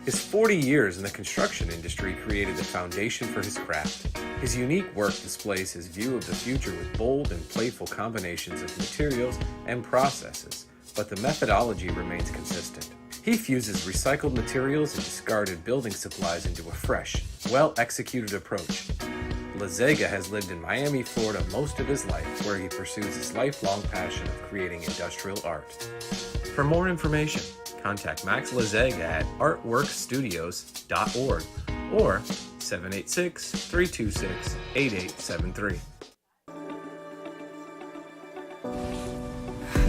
His 40 years in the construction industry created the foundation for his craft. His unique work displays his view of the future with bold and playful combinations of materials and processes, but the methodology remains consistent. He fuses recycled materials and discarded building supplies into a fresh, well-executed approach. Lazega has lived in Miami, Florida most of his life, where he pursues his lifelong passion of creating industrial art. For more information, contact Max Lazega at artworkstudios.org or 786-326-8873.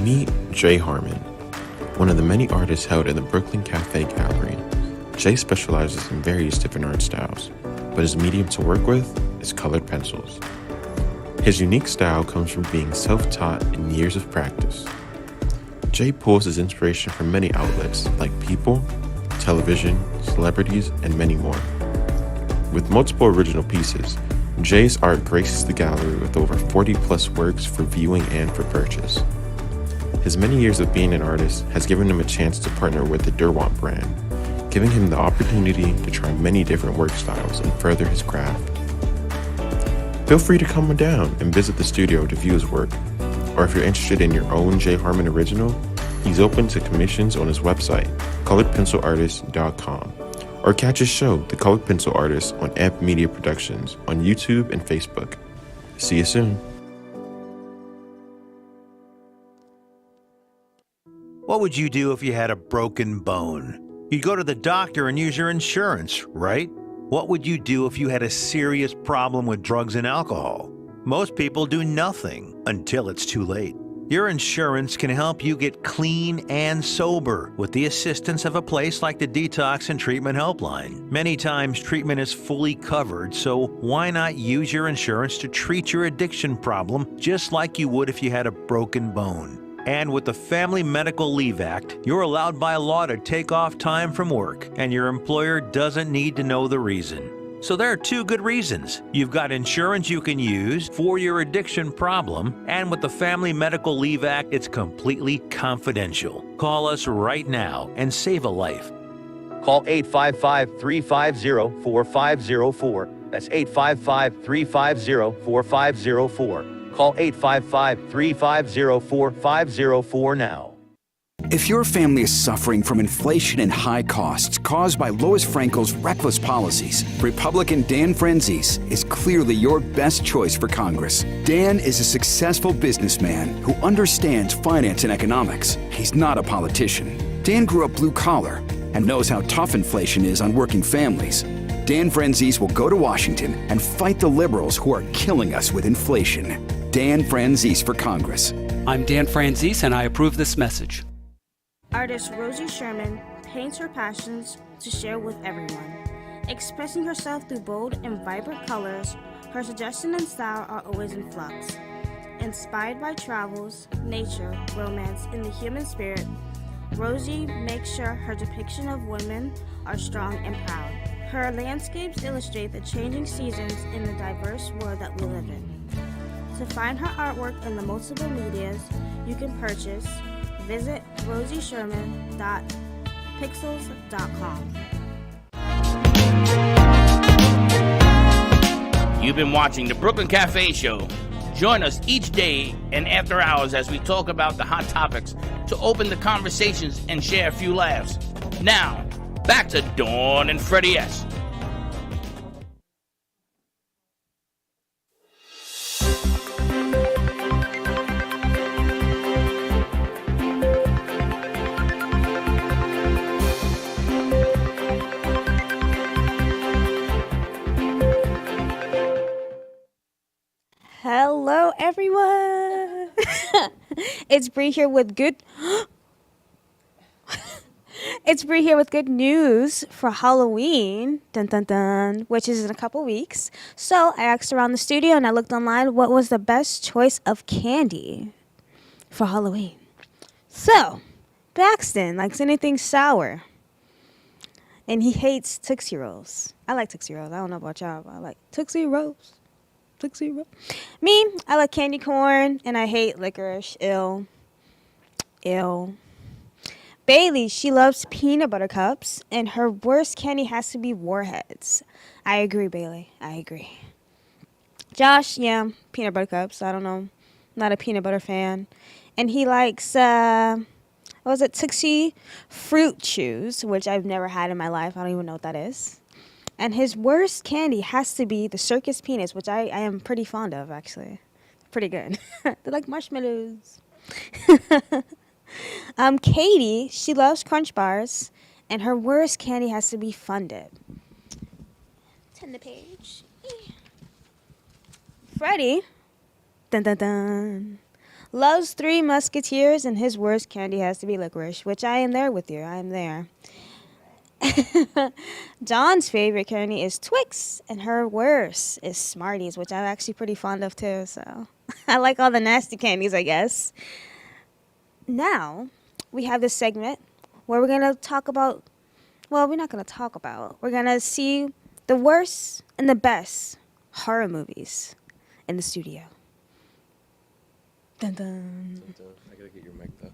Meet Jay Harmon, one of the many artists held in the Brooklyn Cafe Gallery. Jay specializes in various different art styles, but his medium to work with is colored pencils. His unique style comes from being self-taught and years of practice. Jay pulls his inspiration from many outlets like people, television, celebrities, and many more. With multiple original pieces, Jay's art graces the gallery with over 40 plus works for viewing and for purchase. His many years of being an artist has given him a chance to partner with the Derwent brand, giving him the opportunity to try many different work styles and further his craft. Feel free to come on down and visit the studio to view his work, or if you're interested in your own J. Harmon original, he's open to commissions on his website, coloredpencilartist.com, or catch his show, The Colored Pencil Artist, on Amp Media Productions on YouTube and Facebook. See you soon. What would you do if you had a broken bone? You'd go to the doctor and use your insurance, right? What would you do if you had a serious problem with drugs and alcohol? Most people do nothing until it's too late. Your insurance can help you get clean and sober with the assistance of a place like the Detox and Treatment Helpline. Many times treatment is fully covered, so why not use your insurance to treat your addiction problem just like you would if you had a broken bone? And with the Family Medical Leave Act, you're allowed by law to take off time from work, and your employer doesn't need to know the reason. So there are two good reasons. You've got insurance you can use for your addiction problem, and with the Family Medical Leave Act, it's completely confidential. Call us right now and save a life. Call 855-350-4504. That's 855-350-4504. Call 855-350-4504 now. If your family is suffering from inflation and high costs caused by Lois Frankel's reckless policies, Republican Dan Franzese is clearly your best choice for Congress. Dan is a successful businessman who understands finance and economics. He's not a politician. Dan grew up blue collar and knows how tough inflation is on working families. Dan Franzese will go to Washington and fight the liberals who are killing us with inflation. Dan Franzese for Congress. I'm Dan Franzese, and I approve this message. Artist Rosie Sherman paints her passions to share with everyone. Expressing herself through bold and vibrant colors, her suggestion and style are always in flux. Inspired by travels, nature, romance, and the human spirit, Rosie makes sure her depiction of women are strong and proud. Her landscapes illustrate the changing seasons in the diverse world that we live in. To find her artwork in the multiple medias you can purchase, visit rosiesherman.pixels.com. You've been watching the Brooklyn Cafe Show. Join us each day and after hours as we talk about the hot topics to open the conversations and share a few laughs. Now, back to Dawn and Freddie S. Hello, everyone. It's Bree here with good. It's Bree here with good news for Halloween, dun dun dun, which is in a couple weeks. So I asked around the studio and I looked online what was the best choice of candy for Halloween. So Baxton likes anything sour, and he hates Tootsie Rolls. I like Tootsie Rolls. I don't know about y'all, but I like Tootsie Rolls. Tootsie Rolls. Me, I like candy corn, and I hate licorice. Ill. Bailey, she loves peanut butter cups, and her worst candy has to be Warheads. I agree, Bailey. I agree. Josh, yeah, peanut butter cups. I don't know. Not a peanut butter fan. And he likes, Tootsie Fruit Chews, which I've never had in my life. I don't even know what that is. And his worst candy has to be the Circus Peanuts, which I am pretty fond of, actually. Pretty good. They're like marshmallows. Katie, she loves Crunch Bars, and her worst candy has to be Fun Dip. Turn the page. Freddie, dun dun dun, loves Three Musketeers, and his worst candy has to be licorice, which I am there with you. I am there. Dawn's favorite candy is Twix, and her worst is Smarties, which I'm actually pretty fond of too, so I like all the nasty candies, I guess. Now, we have this segment where we're going to talk about, well, we're not going to talk about, we're going to see the worst and the best horror movies in the studio. Dun, dun. I gotta get your mic though.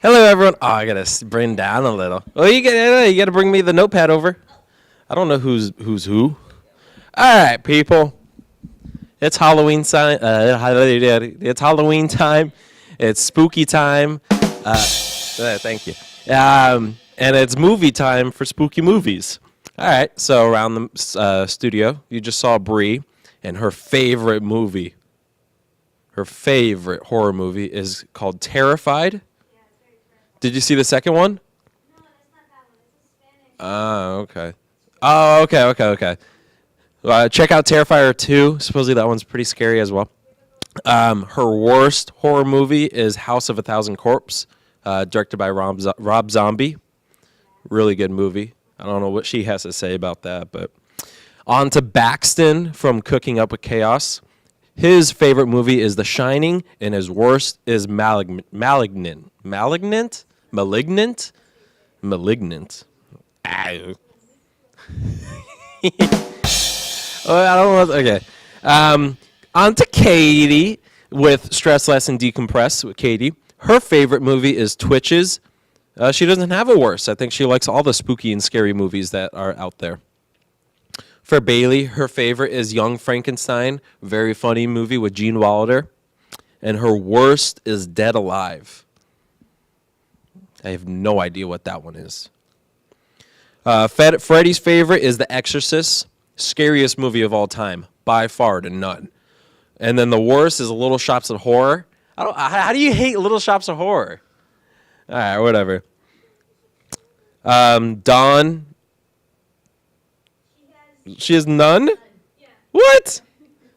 Hello, everyone. Oh, I gotta bring down a little. Oh, you gotta bring me the notepad over. I don't know who's who. All right, people. It's Halloween time. It's Halloween time. It's spooky time. Thank you. And it's movie time for spooky movies. All right. So around the studio, you just saw Bree and her favorite movie. Her favorite horror movie is called Terrified. Did you see the second one? No, that's not that one. It's a Spanish. Oh, okay. Oh, okay. Check out Terrifier 2. Supposedly that one's pretty scary as well. Her worst horror movie is House of a Thousand Corpses, directed by Rob Zombie. Really good movie. I don't know what she has to say about that, but on to Baxton from Cooking Up with Chaos. His favorite movie is The Shining, and his worst is Malignant. I don't know. Okay. On to Katie with Stress Less and Decompress with Katie. Her favorite movie is Twitches. She doesn't have a worse. I think she likes all the spooky and scary movies that are out there. For Bailey, her favorite is Young Frankenstein. Very funny movie with Gene Wilder. And her worst is Dead Alive. I have no idea what that one is. Freddie's favorite is The Exorcist. Scariest movie of all time, by far to none. And then the worst is Little Shops of Horror. How do you hate Little Shops of Horror? All right, whatever. Dawn. She has none? Yeah. What?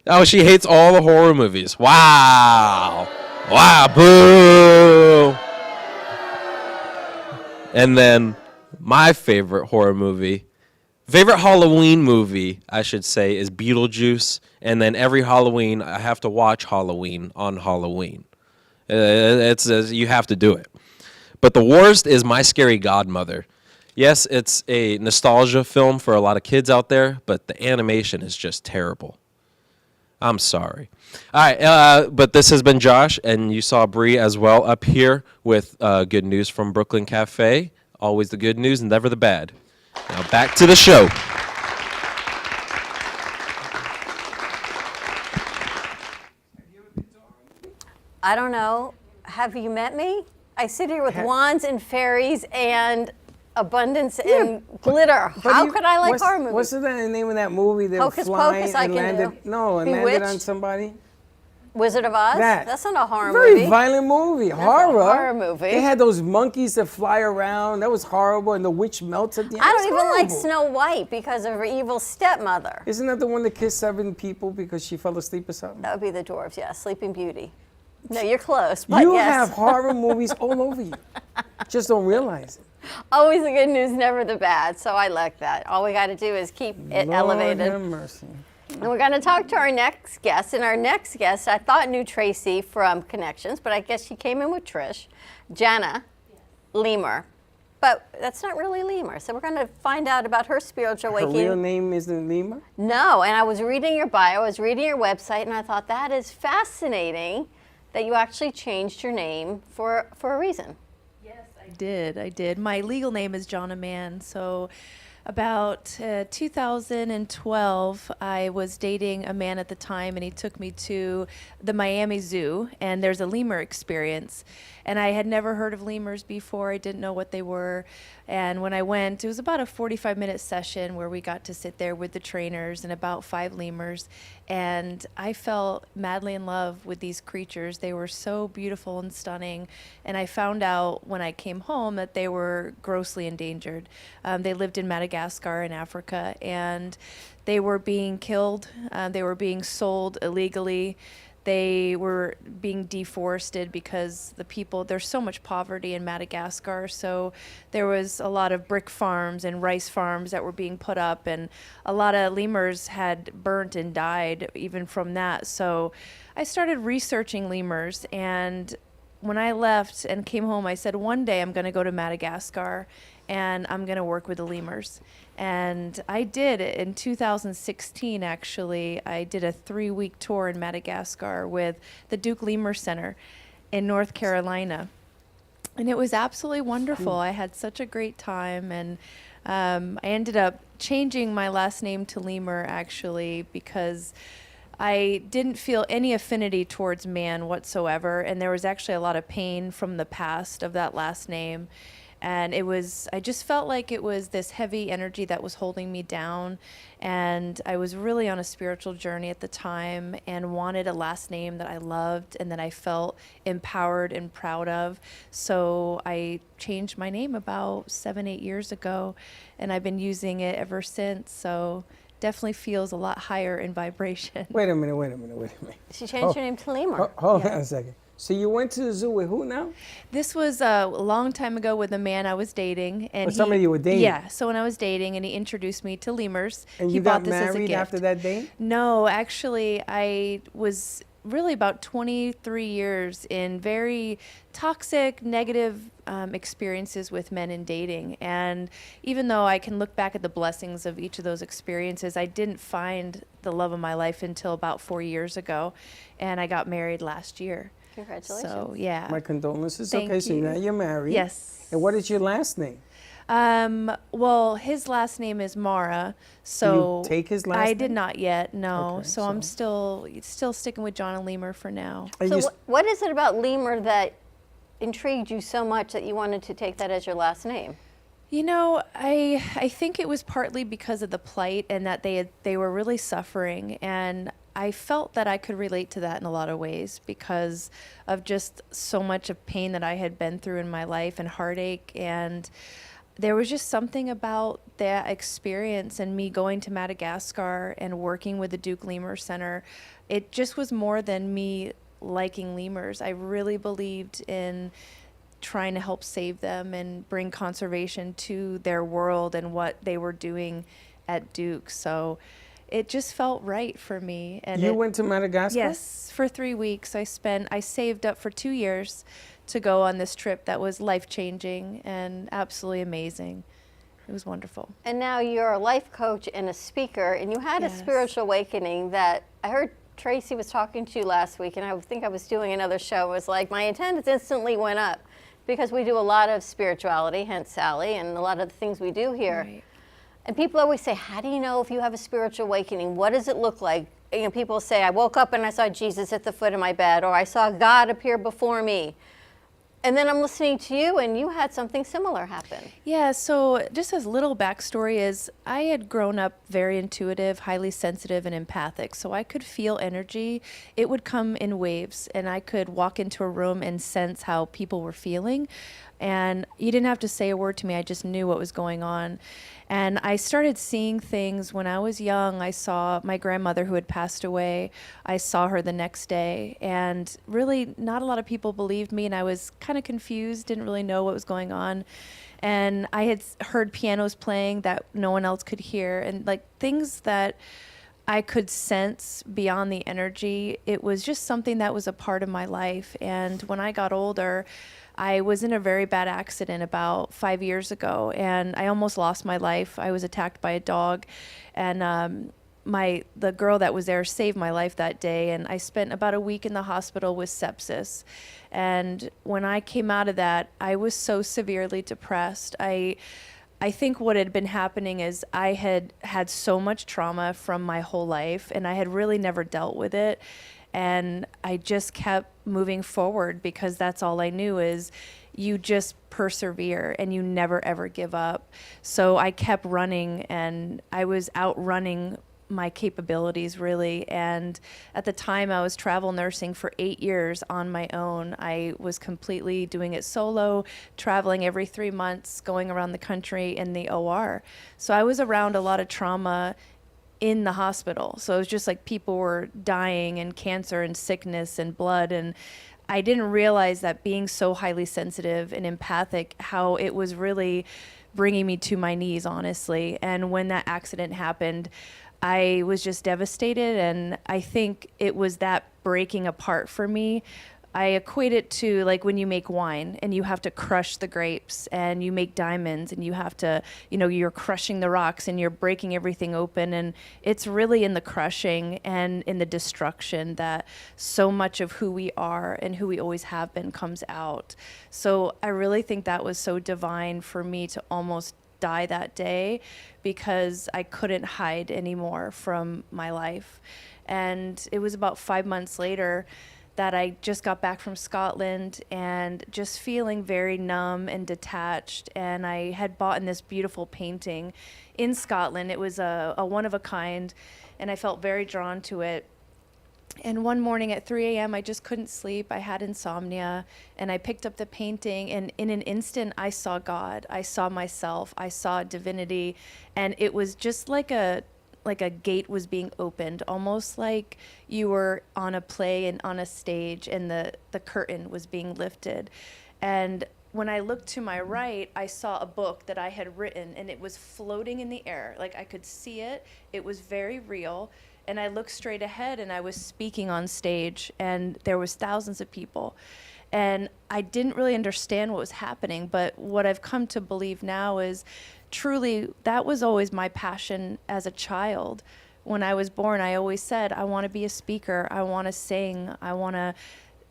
Oh, she hates all the horror movies. Wow. Wow, boo. And then my favorite horror movie, favorite Halloween movie, I should say, is Beetlejuice. And then every Halloween, I have to watch Halloween on Halloween. You have to do it. But the worst is My Scary Godmother. Yes, it's a nostalgia film for a lot of kids out there, but the animation is just terrible. I'm sorry. All right, but this has been Josh, and you saw Bree as well up here with good news from Brooklyn Cafe. Always the good news and never the bad. Now back to the show. I don't know. Have you met me? I sit here with wands and fairies and abundance and glitter. How could I like horror movies? What's the name of that movie that Hocus flying Pocus I and can landed? do. No, and landed on Bewitched? somebody. Wizard of Oz? That. That's not a horror Very movie. violent movie. That's a Horror. horror movie. They had those monkeys that fly around. That was horrible. And the witch melts at the end. I It don't was even like horrible. Snow White because of her evil stepmother. Isn't that the one that kissed 7 people because she fell asleep or something? That would be the dwarves, yeah. Sleeping Beauty. No, you're close, but You yes. have horror movies all over you. Just don't realize it. Always the good news, never the bad. So I like that. All we got to do is keep it Lord elevated. have mercy. And we're going to talk to our next guest. And our next guest, I thought knew Tracy from Connections, but I guess she came in with Trish, Jana Lemur. But that's not really Lemur. So we're going to find out about her spiritual Her awakening. real name isn't Lima? No, and I was reading your bio, I was reading your website, and I thought that is fascinating that you actually changed your name for a reason. I did. My legal name is Jana Mann. So about 2012, I was dating a man at the time, and he took me to the Miami Zoo, and there's a lemur experience. And I had never heard of lemurs before. I didn't know what they were. And when I went, it was about a 45-minute session where we got to sit there with the trainers and about 5 lemurs. And I fell madly in love with these creatures. They were so beautiful and stunning. And I found out when I came home that they were grossly endangered. They lived in Madagascar in Africa, and they were being killed. They were being sold illegally. They were being deforested because there's so much poverty in Madagascar. So there was a lot of brick farms and rice farms that were being put up, and a lot of lemurs had burnt and died even from that. So I started researching lemurs, and when I left and came home, I said, one day I'm going to go to Madagascar and I'm going to work with the lemurs. And I did in 2016, actually. I did a 3-week tour in Madagascar with the Duke Lemur Center in North Carolina. And it was absolutely wonderful. I had such a great time. And I ended up changing my last name to Lemur, actually, because I didn't feel any affinity towards man whatsoever. And there was actually a lot of pain from the past of that last name. And I just felt like it was this heavy energy that was holding me down. And I was really on a spiritual journey at the time and wanted a last name that I loved and that I felt empowered and proud of. So I changed my name about 7-8 years ago, and I've been using it ever since. So definitely feels a lot higher in vibration. Wait a minute. She changed her name to Lemur. Hold on a second. So you went to the zoo with who now? This was a long time ago with a man I was dating. And somebody you were dating? Yeah, so when I was dating, and he introduced me to lemurs. And he you bought got this as a married gift. after that date? No, actually, I was really about 23 years in very toxic, negative experiences with men in dating. And even though I can look back at the blessings of each of those experiences, I didn't find the love of my life until about 4 years ago. And I got married last year. Congratulations. So, yeah. My condolences. Thank Okay, so you. now you're married. Yes. And what is your last name? Well, his last name is Mara. So you take his last I name? did not yet, no. Okay, so I'm still sticking with John and Lemur for now. So what is it about Lemur that intrigued you so much that you wanted to take that as your last name? You know, I think it was partly because of the plight and that they were really suffering, and I felt that I could relate to that in a lot of ways because of just so much of pain that I had been through in my life and heartache. And there was just something about that experience and me going to Madagascar and working with the Duke Lemur Center. It just was more than me liking lemurs. I really believed in trying to help save them and bring conservation to their world and what they were doing at Duke. So it just felt right for me. And you went to Madagascar? Yes, for 3 weeks. I saved up for 2 years to go on this trip that was life-changing and absolutely amazing. It was wonderful. And now you're a life coach and a speaker, and you had a spiritual awakening that I heard Tracy was talking to you last week, and I think I was doing another show. It was like my attendance instantly went up because we do a lot of spirituality, hence Sally, and a lot of the things we do here. Right. And people always say, how do you know if you have a spiritual awakening? What does it look like? You know, people say, I woke up and I saw Jesus at the foot of my bed, or I saw God appear before me. And then I'm listening to you, and you had something similar happen. Yeah, so just as little backstory is I had grown up very intuitive, highly sensitive, and empathic. So I could feel energy. It would come in waves, and I could walk into a room and sense how people were feeling. And you didn't have to say a word to me. I just knew what was going on. And I started seeing things when I was young. I saw my grandmother who had passed away. I saw her the next day. And really, not a lot of people believed me. And I was kind of confused, didn't really know what was going on. And I had heard pianos playing that no one else could hear. And like things that I could sense beyond the energy. It was just something that was a part of my life. And when I got older, I was in a very bad accident about 5 years ago, and I almost lost my life. I was attacked by a dog, and the girl that was there saved my life that day, and I spent about a week in the hospital with sepsis. And when I came out of that, I was so severely depressed. I think what had been happening is I had had so much trauma from my whole life, and I had really never dealt with it. And I just kept moving forward because that's all I knew is you just persevere and you never ever give up. So I kept running, and I was outrunning my capabilities really. And at the time I was travel nursing for 8 years on my own. I was completely doing it solo, traveling every 3 months, going around the country in the OR. So I was around a lot of trauma in the hospital. So it was just like people were dying and cancer and sickness and blood. And I didn't realize that being so highly sensitive and empathic, how it was really bringing me to my knees, honestly. And when that accident happened, I was just devastated. And I think it was that breaking apart for me I equate it to like when you make wine and you have to crush the grapes, and you make diamonds and you have to, you're crushing the rocks and you're breaking everything open. And it's really in the crushing and in the destruction that so much of who we are and who we always have been comes out. So I really think that was so divine for me to almost die that day, because I couldn't hide anymore from my life. And it was about 5 months later that I just got back from Scotland and just feeling very numb and detached. And I had bought in this beautiful painting in Scotland. It was a one of a kind, and I felt very drawn to it. And one morning at 3 a.m., I just couldn't sleep. I had insomnia, and I picked up the painting, and in an instant, I saw God. I saw myself. I saw divinity, and it was just like a gate was being opened, almost like you were on a play and on a stage, and the curtain was being lifted. And when I looked to my right, I saw a book that I had written, and it was floating in the air. Like, I could see it. It was very real. And I looked straight ahead, and I was speaking on stage, and there was thousands of people. And I didn't really understand what was happening, but what I've come to believe now is truly that was always my passion as a child. When I was born, I always said, I want to be a speaker. I want to sing. I want to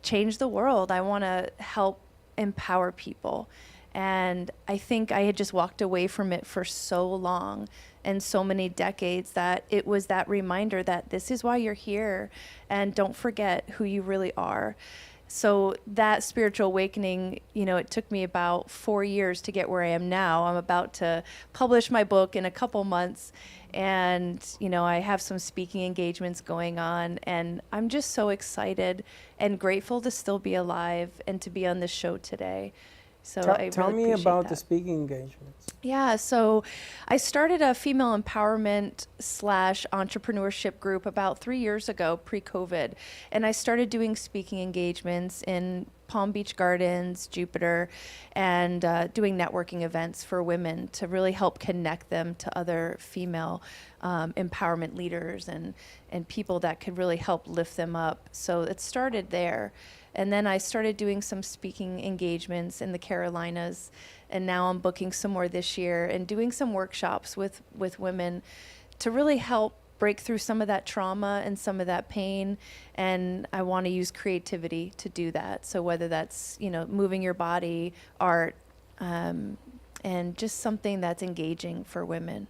change the world. I want to help empower people. And I think I had just walked away from it for so long and so many decades that it was that reminder that this is why you're here, and don't forget who you really are. So that spiritual awakening, it took me about 4 years to get where I am now. I'm about to publish my book in a couple months, and, I have some speaking engagements going on, and I'm just so excited and grateful to still be alive and to be on this show today. So Tell me about the speaking engagements. Yeah, so I started a female empowerment / entrepreneurship group about 3 years ago, pre-COVID, and I started doing speaking engagements in Palm Beach Gardens, Jupiter, and doing networking events for women to really help connect them to other female empowerment leaders and people that could really help lift them up. So it started there. And then I started doing some speaking engagements in the Carolinas, and now I'm booking some more this year and doing some workshops with women to really help break through some of that trauma and some of that pain. And I want to use creativity to do that. So whether that's, moving your body, art, and just something that's engaging for women.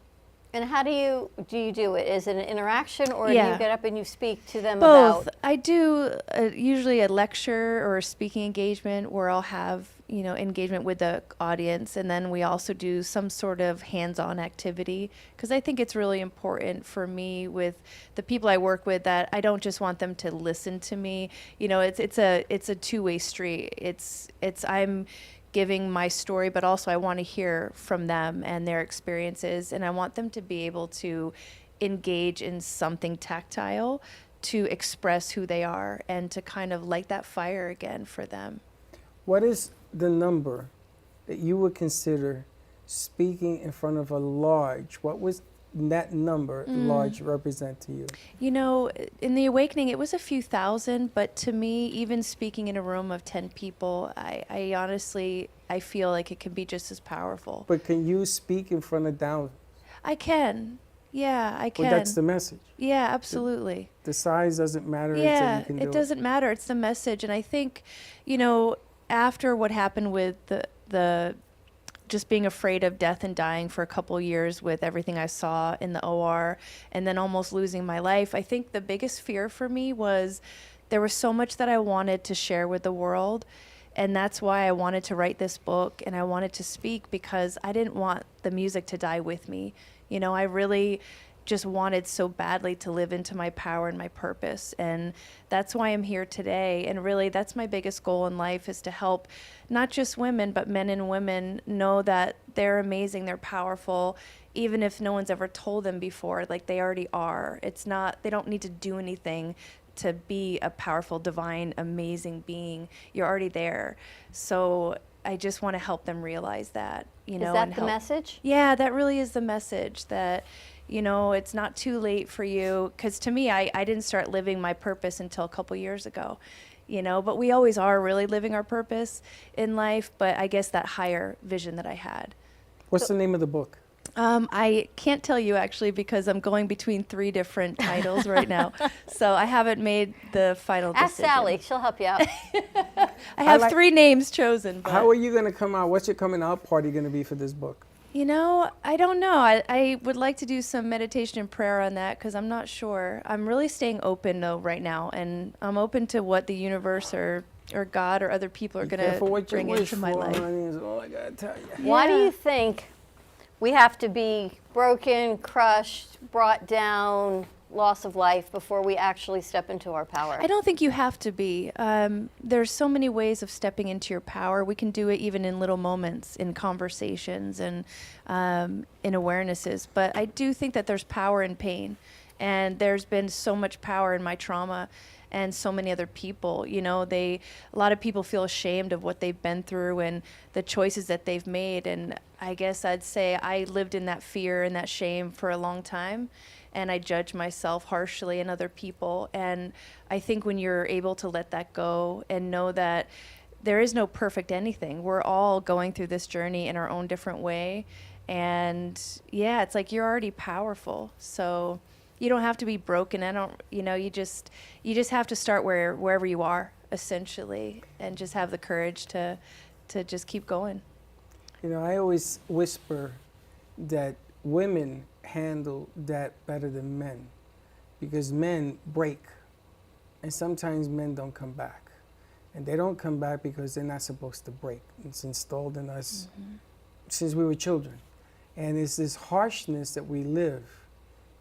And how do you do it? Is it an interaction, or do Yeah. you get up and you speak to them Both. about? I do usually a lecture or a speaking engagement where I'll have, engagement with the audience. And then we also do some sort of hands-on activity, because I think it's really important for me with the people I work with that I don't just want them to listen to me. It's a two-way street. I'm giving my story, but also I want to hear from them and their experiences, and I want them to be able to engage in something tactile to express who they are and to kind of light that fire again for them. What is the number that you would consider speaking in front of a large? What was that number large represent to you? In the awakening, it was a few thousand, but to me, even speaking in a room of 10 people, I honestly, I feel like it can be just as powerful. But can you speak in front of thousands? I can. Yeah, I can. Well, that's the message. Yeah, absolutely. The size doesn't matter. Yeah, you can it doesn't matter. It's the message. And I think, after what happened with the just being afraid of death and dying for a couple years with everything I saw in the OR, and then almost losing my life, I think the biggest fear for me was there was so much that I wanted to share with the world. And that's why I wanted to write this book, and I wanted to speak, because I didn't want the music to die with me. I really just wanted so badly to live into my power and my purpose. And that's why I'm here today. And really, that's my biggest goal in life, is to help not just women, but men and women know that they're amazing, they're powerful, even if no one's ever told them before, like they already are. They don't need to do anything to be a powerful, divine, amazing being. You're already there. So I just want to help them realize that, Is that the message? Yeah, that really is the message, that, it's not too late for you. Because to me, I didn't start living my purpose until a couple years ago. you know, but we always are really living our purpose in life, but I guess that higher vision that I had. What's the name of the book? I can't tell you actually because I'm going between 3 different titles right now. So I haven't made the final Ask decision. Sally, she'll help you out. I have 3 names chosen. But How are you going to come out? What's your coming out party going to be for this book? You know, I don't know. I would like to do some meditation and prayer on that because I'm not sure. I'm really staying open though right now, and I'm open to what the universe or God or other people are going to bring into my life. Is all I got to tell you. Why do you think we have to be broken, crushed, brought down, loss of life before we actually step into our power? I don't think you have to be. There's so many ways of stepping into your power. We can do it even in little moments, in conversations and in awarenesses. But I do think that there's power in pain. And there's been so much power in my trauma and so many other people. You know, a lot of people feel ashamed of what they've been through and the choices that they've made. And I guess I'd say I lived in that fear and that shame for a long time. And I judge myself harshly and other people. And I think when you're able to let that go and know that there is no perfect anything, we're all going through this journey in our own different way. And yeah, it's like you're already powerful. So you don't have to be broken. You just have to start wherever you are, essentially, and just have the courage to just keep going. You know, I always whisper that women handle that better than men because men break and sometimes men don't come back, and they don't come back because they're not supposed to break. It's installed in us since we were children, and it's this harshness that we live,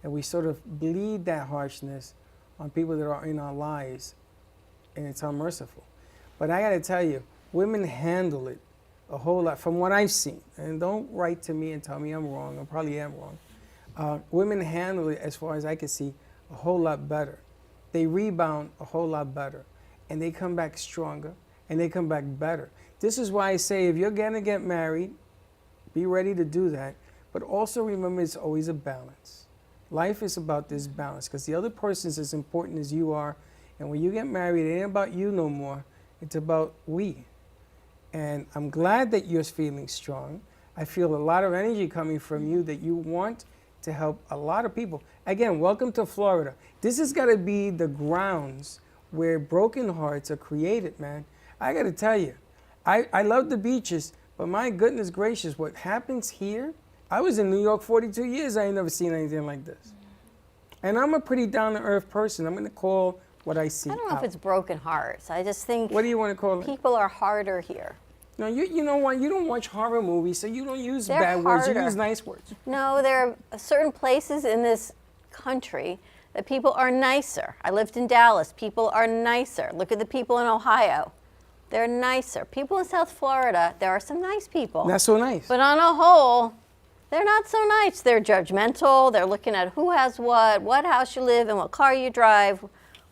and we sort of bleed that harshness on people that are in our lives, and it's unmerciful. But I gotta tell you, women handle it a whole lot from what I've seen, and don't write to me and tell me I'm wrong. I probably am wrong. Women handle it, as far as I can see, a whole lot better. They rebound a whole lot better, and they come back stronger, and they come back better. This is why I say if you're gonna get married, be ready to do that, but also remember it's always a balance. Life is about this balance, because the other person is as important as you are, and when you get married, it ain't about you no more, it's about we. And I'm glad that you're feeling strong. I feel a lot of energy coming from you that you want to help a lot of people. Again, welcome to Florida. This has got to be the grounds where broken hearts are created, man. I got to tell you, I love the beaches, but my goodness gracious, what happens here? I was in New York 42 years. I ain't never seen anything like this. And I'm a pretty down-to-earth person. I'm going to call what I see I don't know if it's broken hearts. I just think what do you want to call it? People are harder here. No, you know what? You don't watch horror movies, so you don't use They're bad words. You harder. use nice words. No, there are certain places in this country that people are nicer. I lived in Dallas. People are nicer. Look at the people in Ohio. They're nicer. People in South Florida, there are some nice people. Not so nice. But on a whole, they're not so nice. They're judgmental. They're looking at who has what house you live in, what car you drive,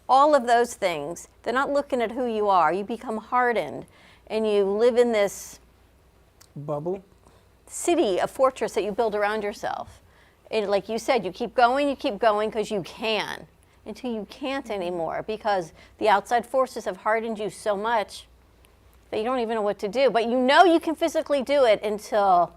all of those things. They're not looking at who you are. You become hardened, and you live in this bubble city, a fortress that you build around yourself. And like you said, you keep going because you can, until you can't anymore, because the outside forces have hardened you so much that you don't even know what to do. But you know you can physically do it until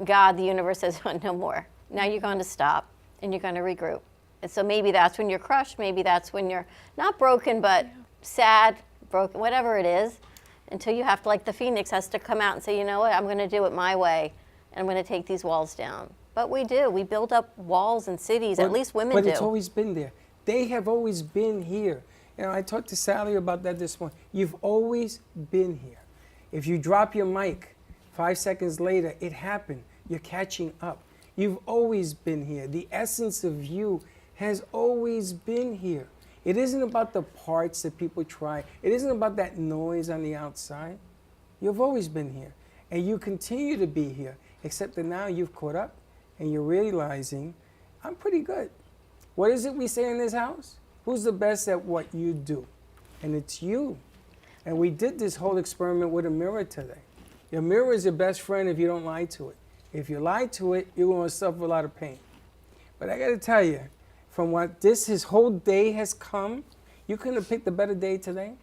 God, the universe says, no more. Now you're going to stop, and you're going to regroup. And so maybe that's when you're crushed. Maybe that's when you're not broken, but sad, broken, whatever it is, until you have to, like the phoenix has to come out and say, you know what, I'm going to do it my way, and I'm going to take these walls down. But we do. We build up walls in cities. At least women do. But it's always been there. They have always been here. You know, I talked to Sally about that this morning. You've always been here. If you drop your mic, 5 seconds later, it happened. You're catching up. You've always been here. The essence of you has always been here. It isn't about the parts that people try. It isn't about that noise on the outside. You've always been here. And you continue to be here, except that now you've caught up and you're realizing, I'm pretty good. What is it we say in this house? Who's the best at what you do? And it's you. And we did this whole experiment with a mirror today. Your mirror is your best friend if you don't lie to it. If you lie to it, you're going to suffer a lot of pain. But I got to tell you, from what his whole day has come, you couldn't have picked a better day today,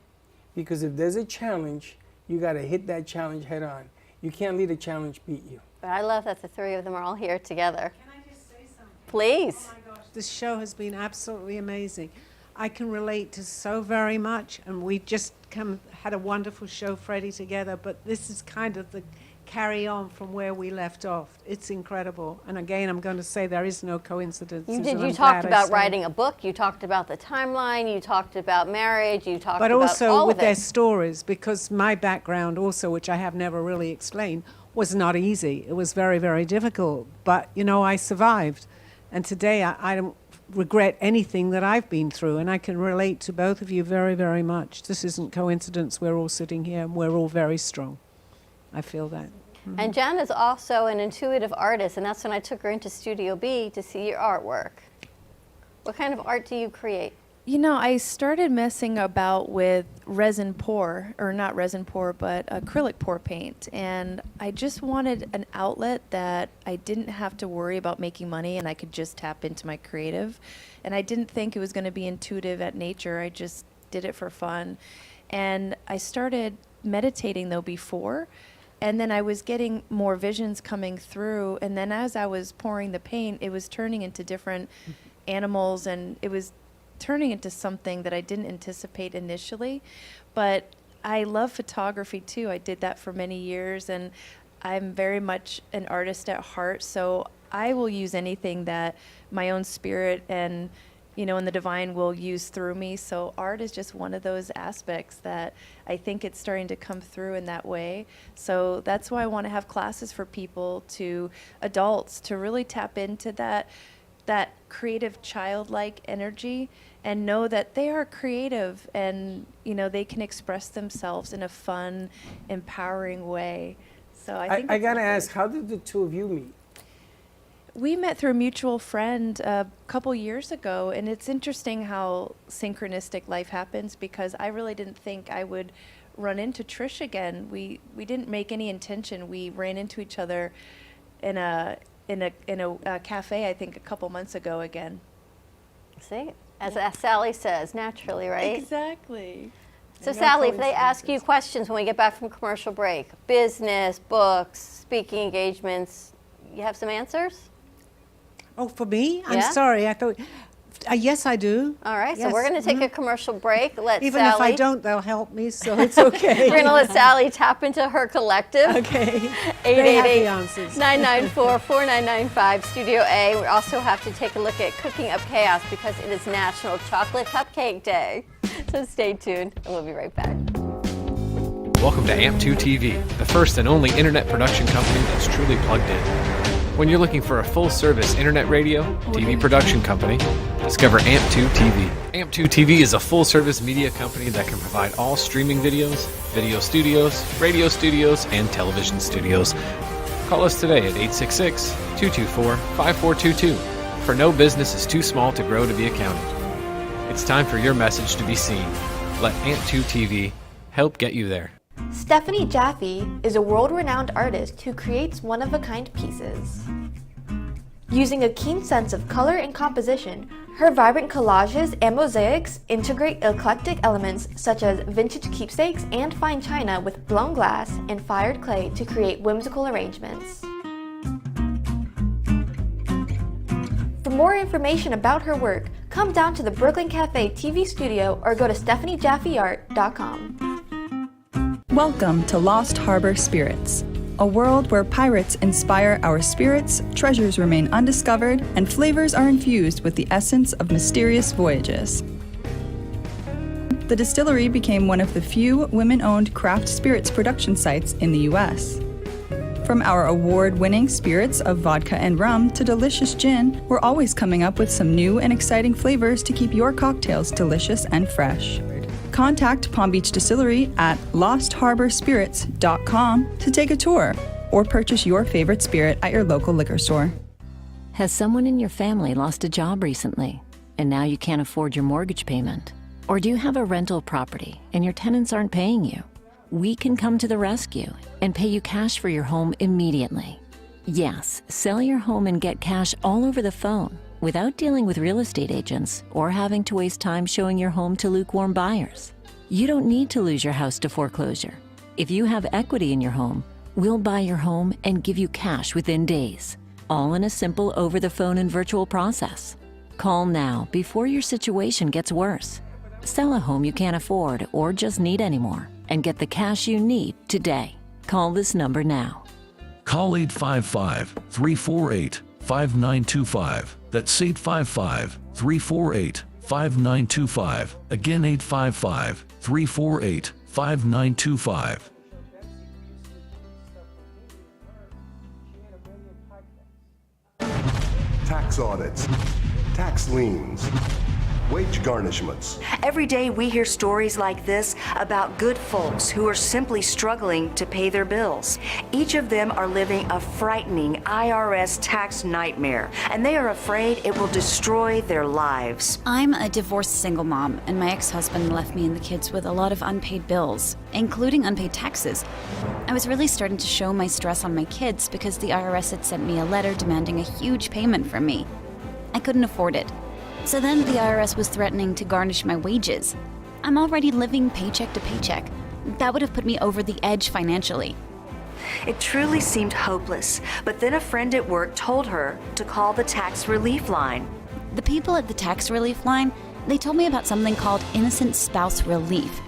because if there's a challenge, you got to hit that challenge head on. You can't let a challenge beat you. But I love that the three of them are all here together. Can I just say something? Please. Oh my gosh, this show has been absolutely amazing. I can relate to so very much, and we just had a wonderful show, Freddie, together, but this is kind of the carry on from where we left off. It's incredible. And again, I'm going to say there is no coincidence. You did. You talked about writing a book. You talked about the timeline. You talked about marriage. You talked about all of it. But also with their stories, because my background also, which I have never really explained, was not easy. It was very, very difficult. But, you know, I survived. And today I don't regret anything that I've been through. And I can relate to both of you very, very much. This isn't coincidence. We're all sitting here and we're all very strong. I feel that. Mm-hmm. And Jen is also an intuitive artist, and that's when I took her into Studio B to see your artwork. What kind of art do you create? You know, I started messing about with resin pour, or not resin pour, but acrylic pour paint. And I just wanted an outlet that I didn't have to worry about making money and I could just tap into my creative. And I didn't think it was going to be intuitive at nature. I just did it for fun. And I started meditating though before. And then I was getting more visions coming through. And then as I was pouring the paint, it was turning into different animals, and it was turning into something that I didn't anticipate initially. But I love photography too. I did that for many years, and I'm very much an artist at heart. So I will use anything that my own spirit and and the divine will use through me. So art is just one of those aspects that I think it's starting to come through in that way. So that's why I want to have classes for people, to adults, to really tap into that creative childlike energy and know that they are creative and, they can express themselves in a fun, empowering way. So I got to ask, how did the two of you meet? We met through a mutual friend a couple years ago, and it's interesting how synchronistic life happens, because I really didn't think I would run into Trish again. We didn't make any intention. We ran into each other in a cafe, I think, a couple months ago again. See, as Sally says, naturally, right? Exactly. So Sally, if they ask you questions when we get back from commercial break, business, books, speaking engagements, you have some answers? Oh, for me? Yeah? I'm sorry. I thought. Yes, I do. All right, yes. so we're going to take a commercial break. Let Even Sally, if I don't, they'll help me, so it's okay. We're going to let Sally tap into her collective. Okay. They have the answers. 888-994-4995, Studio A. We also have to take a look at Cooking Up Chaos because it is National Chocolate Cupcake Day. So stay tuned, and we'll be right back. Welcome to AMP2 TV, the first and only internet production company that's truly plugged in. When you're looking for a full-service internet radio, TV production company, discover AMP2 TV. AMP2 TV is a full-service media company that can provide all streaming videos, video studios, radio studios, and television studios. Call us today at 866-224-5422, for no business is too small to grow to be accounted. It's time for your message to be seen. Let AMP2 TV help get you there. Stephanie Jaffe is a world-renowned artist who creates one-of-a-kind pieces. Using a keen sense of color and composition, her vibrant collages and mosaics integrate eclectic elements such as vintage keepsakes and fine china with blown glass and fired clay to create whimsical arrangements. For more information about her work, come down to the Brooklyn Cafe TV studio or go to StephanieJaffeArt.com. Welcome to Lost Harbor Spirits, a world where pirates inspire our spirits, treasures remain undiscovered, and flavors are infused with the essence of mysterious voyages. The distillery became one of the few women-owned craft spirits production sites in the U.S. From our award-winning spirits of vodka and rum to delicious gin, we're always coming up with some new and exciting flavors to keep your cocktails delicious and fresh. Contact Palm Beach Distillery at lostharborspirits.com to take a tour or purchase your favorite spirit at your local liquor store. Has someone in your family lost a job recently and now you can't afford your mortgage payment? Or do you have a rental property and your tenants aren't paying you? We can come to the rescue and pay you cash for your home immediately. Yes, sell your home and get cash all over the phone, without dealing with real estate agents or having to waste time showing your home to lukewarm buyers. You don't need to lose your house to foreclosure. If you have equity in your home, we'll buy your home and give you cash within days, all in a simple over-the-phone and virtual process. Call now before your situation gets worse. Sell a home you can't afford or just need anymore and get the cash you need today. Call this number now. Call 855-348-5925. That's 855-348-5925. Again, 855-348-5925. Tax audits, tax liens, wage garnishments. Every day we hear stories like this about good folks who are simply struggling to pay their bills. Each of them are living a frightening IRS tax nightmare, and they are afraid it will destroy their lives. I'm a divorced single mom, and my ex-husband left me and the kids with a lot of unpaid bills, including unpaid taxes. I was really starting to show my stress on my kids because the IRS had sent me a letter demanding a huge payment from me. I couldn't afford it. So then the IRS was threatening to garnish my wages. I'm already living paycheck to paycheck. That would have put me over the edge financially. It truly seemed hopeless, but then a friend at work told her to call the tax relief line. The people at the tax relief line, they told me about something called innocent spouse relief.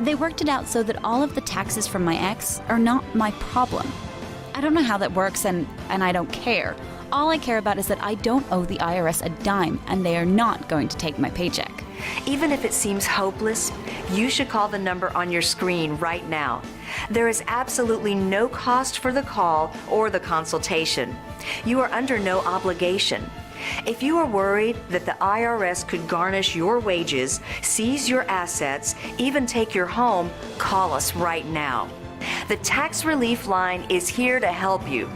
They worked it out so that all of the taxes from my ex are not my problem. I don't know how that works, and I don't care. All I care about is that I don't owe the IRS a dime, and they are not going to take my paycheck. Even if it seems hopeless, you should call the number on your screen right now. There is absolutely no cost for the call or the consultation. You are under no obligation. If you are worried that the IRS could garnish your wages, seize your assets, even take your home, call us right now. The Tax Relief Line is here to help you.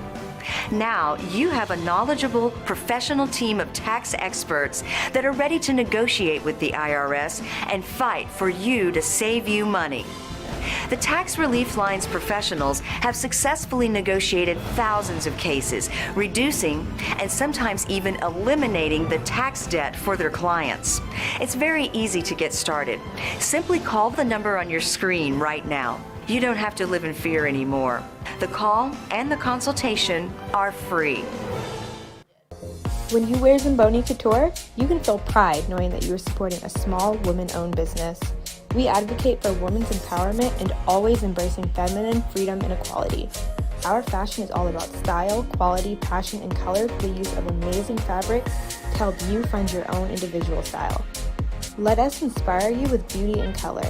Now you have a knowledgeable, professional team of tax experts that are ready to negotiate with the IRS and fight for you to save you money. The Tax Relief Line's professionals have successfully negotiated thousands of cases, reducing and sometimes even eliminating the tax debt for their clients. It's very easy to get started. Simply call the number on your screen right now. You don't have to live in fear anymore. The call and the consultation are free. When you wear Zamboni Couture, you can feel pride knowing that you are supporting a small woman-owned business. We advocate for women's empowerment and always embracing feminine freedom and equality. Our fashion is all about style, quality, passion, and color through the use of amazing fabrics to help you find your own individual style. Let us inspire you with beauty and color.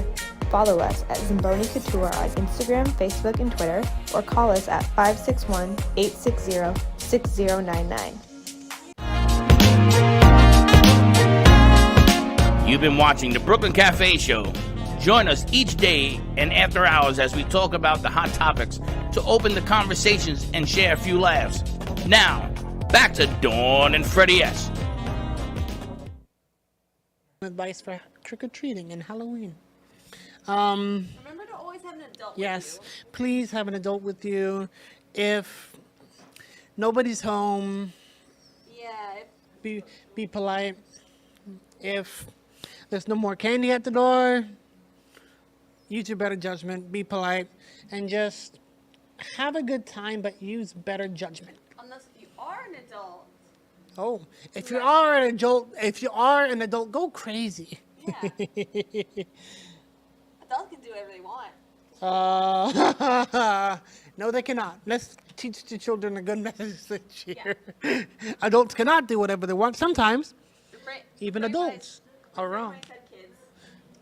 Follow us at Zamboni Couture on Instagram, Facebook, and Twitter, or call us at 561-860-6099. You've been watching the Brooklyn Cafe Show. Join us each day and after hours as we talk about the hot topics to open the conversations and share a few laughs. Now, back to Dawn and Freddie S. Advice for trick-or-treating and Halloween. Remember to always have an adult Yes, please have an adult with you. If nobody's home, be polite. If there's no more candy at the door, use your better judgment, be polite, and just have a good time, but use better judgment. Unless you are an adult. Oh, if you are an adult, go crazy. Yeah. Adults can do whatever they want. No, they cannot. Let's teach the children a good message here. Yeah. Adults cannot do whatever they want. Sometimes, even adults are wrong.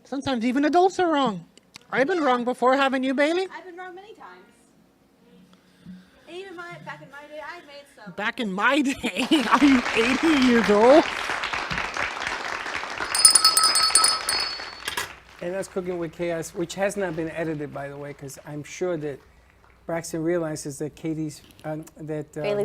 Sometimes even adults are wrong. I've been wrong before, haven't you, Bailey? I've been wrong many times. And even back in my day, I made some. Back in my day? Are you 80 years old? And that's Cooking with Chaos, which has not been edited, by the way, because I'm sure that Braxton realizes that Bailey's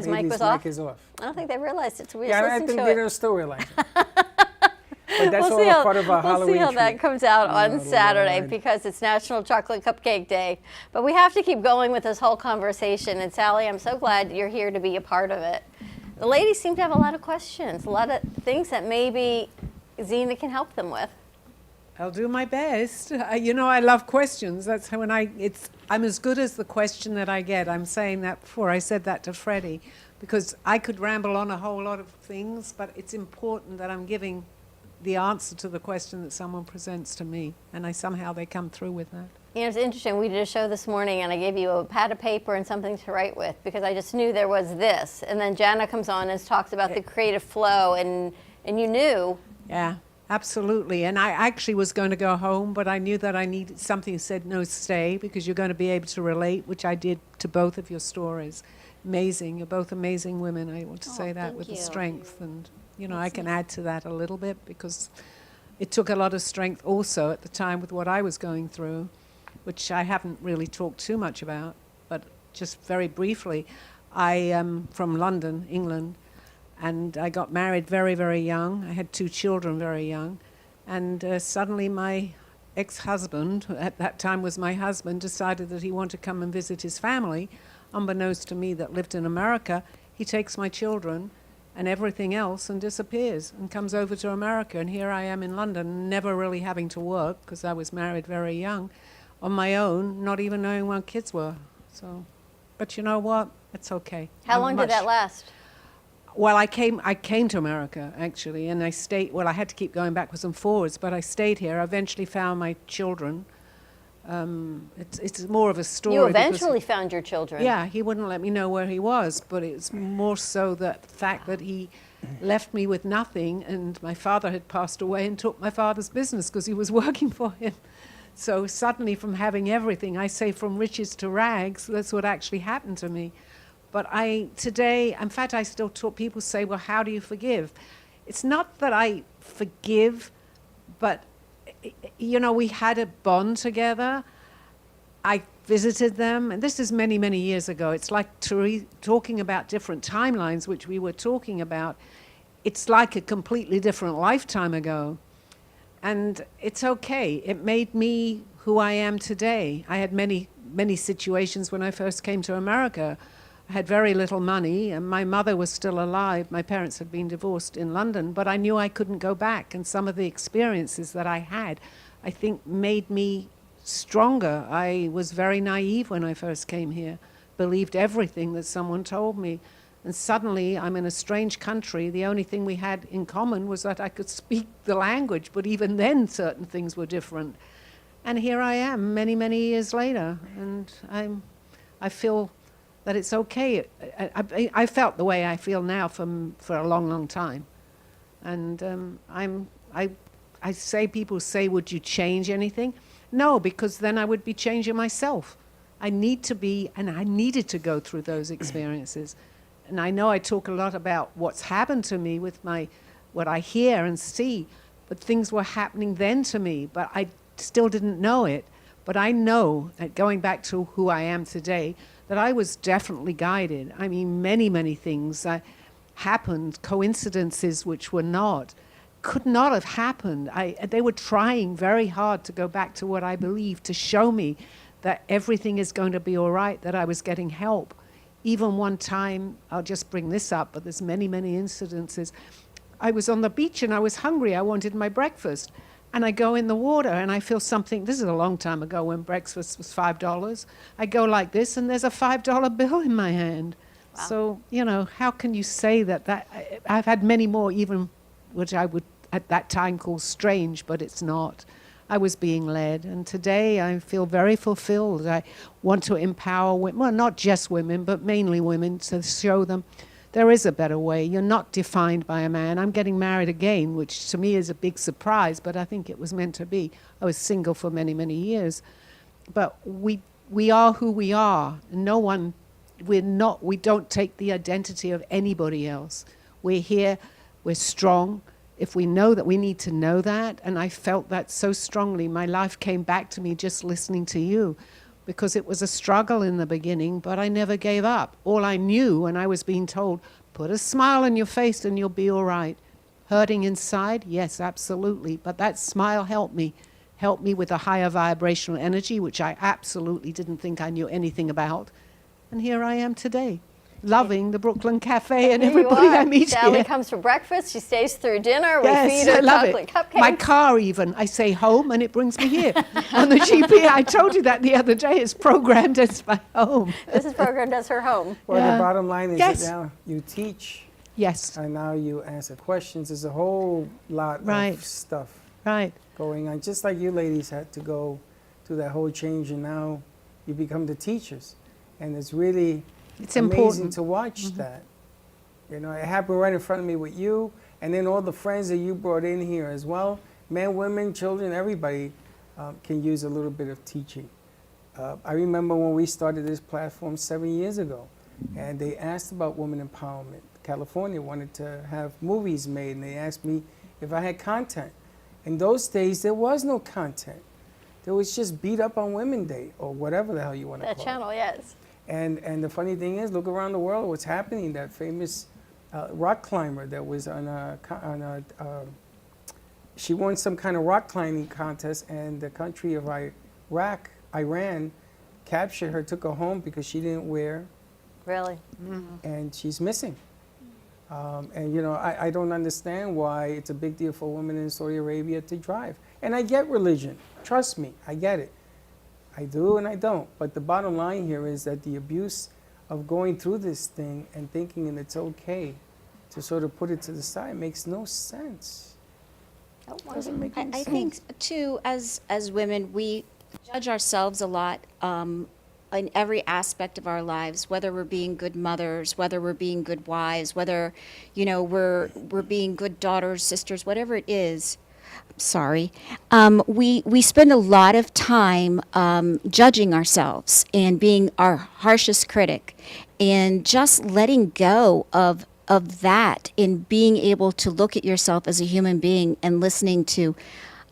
mic is off. I don't think they realized it, so we yeah, just I listened think to they it. don't still realize it. But that's all part of our Halloween We'll see how that treat. comes out on Lord. Saturday because it's National Chocolate Cupcake Day. But we have to keep going with this whole conversation. And Sally, I'm so glad you're here to be a part of it. The ladies seem to have a lot of questions, a lot of things that maybe Zena can help them with. I'll do my best. I love questions. That's how I'm as good as the question that I get. I'm saying that before. I said that to Freddie, because I could ramble on a whole lot of things, but it's important that I'm giving the answer to the question that someone presents to me, and somehow they come through with that. It's interesting. We did a show this morning, and I gave you a pad of paper and something to write with, because I just knew there was this. And then Jana comes on and talks about the creative flow, and you knew. Yeah, absolutely. And I actually was going to go home, but I knew that I needed something that said, no, stay, because you're going to be able to relate, which I did to both of your stories. Amazing. You're both amazing women. I want to say that with the strength. And, I can add to that a little bit, because it took a lot of strength also at the time with what I was going through, which I haven't really talked too much about, but just very briefly. I am from London, England, and I got married very, very young. I had 2 children very young, and suddenly my ex-husband, who at that time was my husband, decided that he wanted to come and visit his family. Unbeknownst to me that lived in America, he takes my children and everything else and disappears and comes over to America. And here I am in London, never really having to work, because I was married very young, on my own, not even knowing where kids were. So, but you know what? It's okay. How long did that last? Well, I came to America, actually, and I stayed. Well, I had to keep going backwards and forwards, but I stayed here. I eventually found my children. It's more of a story. You eventually found your children. Yeah, he wouldn't let me know where he was, but it's more so the fact that he left me with nothing, and my father had passed away and took my father's business because he was working for him. So suddenly, from having everything, I say from riches to rags, that's what actually happened to me. But today, in fact, I still talk, people say, well, how do you forgive? It's not that I forgive, but, we had a bond together. I visited them, and this is many, many years ago. It's like talking about different timelines, which we were talking about. It's like a completely different lifetime ago. And it's okay. It made me who I am today. I had many, many situations when I first came to America. I had very little money, and my mother was still alive. My parents had been divorced in London, but I knew I couldn't go back. And some of the experiences that I had, I think, made me stronger. I was very naive when I first came here, believed everything that someone told me. And suddenly, I'm in a strange country. The only thing we had in common was that I could speak the language, but even then, certain things were different. And here I am, many, many years later, and I feel that it's okay. I felt the way I feel now for a long, long time. And I say, people say, would you change anything? No, because then I would be changing myself. I need to be, and I needed to go through those experiences. And I know I talk a lot about what's happened to me with what I hear and see, but things were happening then to me, but I still didn't know it. But I know, that going back to who I am today, that I was definitely guided. I mean, many, many things happened, coincidences which could not have happened. They were trying very hard to go back to what I believed, to show me that everything is going to be all right, that I was getting help. Even one time, I'll just bring this up, but there's many, many incidences. I was on the beach and I was hungry. I wanted my breakfast. And I go in the water and I feel something. This is a long time ago when breakfast was $5. I go like this and there's a $5 bill in my hand. Wow. So, how can you say that? I've had many more, even which I would at that time call strange, but it's not. I was being led. And today I feel very fulfilled. I want to empower women, well, not just women, but mainly women, to show them there is a better way. You're not defined by a man. I'm getting married again, which to me is a big surprise, but I think it was meant to be. I was single for many, many years. But we are who we are. We don't take the identity of anybody else. We're here, we're strong. If we know that, we need to know that. And I felt that so strongly. My life came back to me just listening to you, because it was a struggle in the beginning, but I never gave up. All I knew when I was being told, put a smile on your face and you'll be all right. Hurting inside? Yes, absolutely. But that smile helped me with a higher vibrational energy, which I absolutely didn't think I knew anything about. And here I am today. loving the Brooklyn Cafe and Here you everybody are. I meet Sally here. comes for breakfast. She stays through dinner. Yes, we feed her I love chocolate it. cupcakes. My car even, I say home and it brings me here. On the GPS, I told you that the other day, it's programmed as my home. This is programmed as her home. Well, Yeah. the bottom line is Yes. that now you teach. Yes. And now you answer questions. There's a whole lot Right. of stuff Right. going on. Just like you ladies had to go through that whole change, and now you become the teachers. And it's really It's amazing important. to watch that. You know, it happened right in front of me with you, and then all the friends that you brought in here as well. Men, women, children, everybody can use a little bit of teaching. I remember when we started this platform 7 years ago, and they asked about women empowerment. California wanted to have movies made, and they asked me if I had content. In those days, there was no content. There was just Beat Up on Women Day, or whatever the hell you want to That call channel, yes. it. And the funny thing is, look around the world, what's happening. That famous rock climber that was she won some kind of rock climbing contest, and the country of Iran, captured her, took her home because she didn't wear, Really? and she's missing. And you know, I don't understand why it's a big deal for women in Saudi Arabia to drive. And I get religion, trust me, I get it. I do and I don't. But the bottom line here is that the abuse of going through this thing and thinking that it's okay to sort of put it to the side makes no sense. Doesn't make any I sense. think too, as women, we judge ourselves a lot in every aspect of our lives, whether we're being good mothers, whether we're being good wives, whether, you know, we're being good daughters, sisters, whatever it is. Sorry. We spend a lot of time judging ourselves and being our harshest critic, and just letting go of that and being able to look at yourself as a human being and listening to,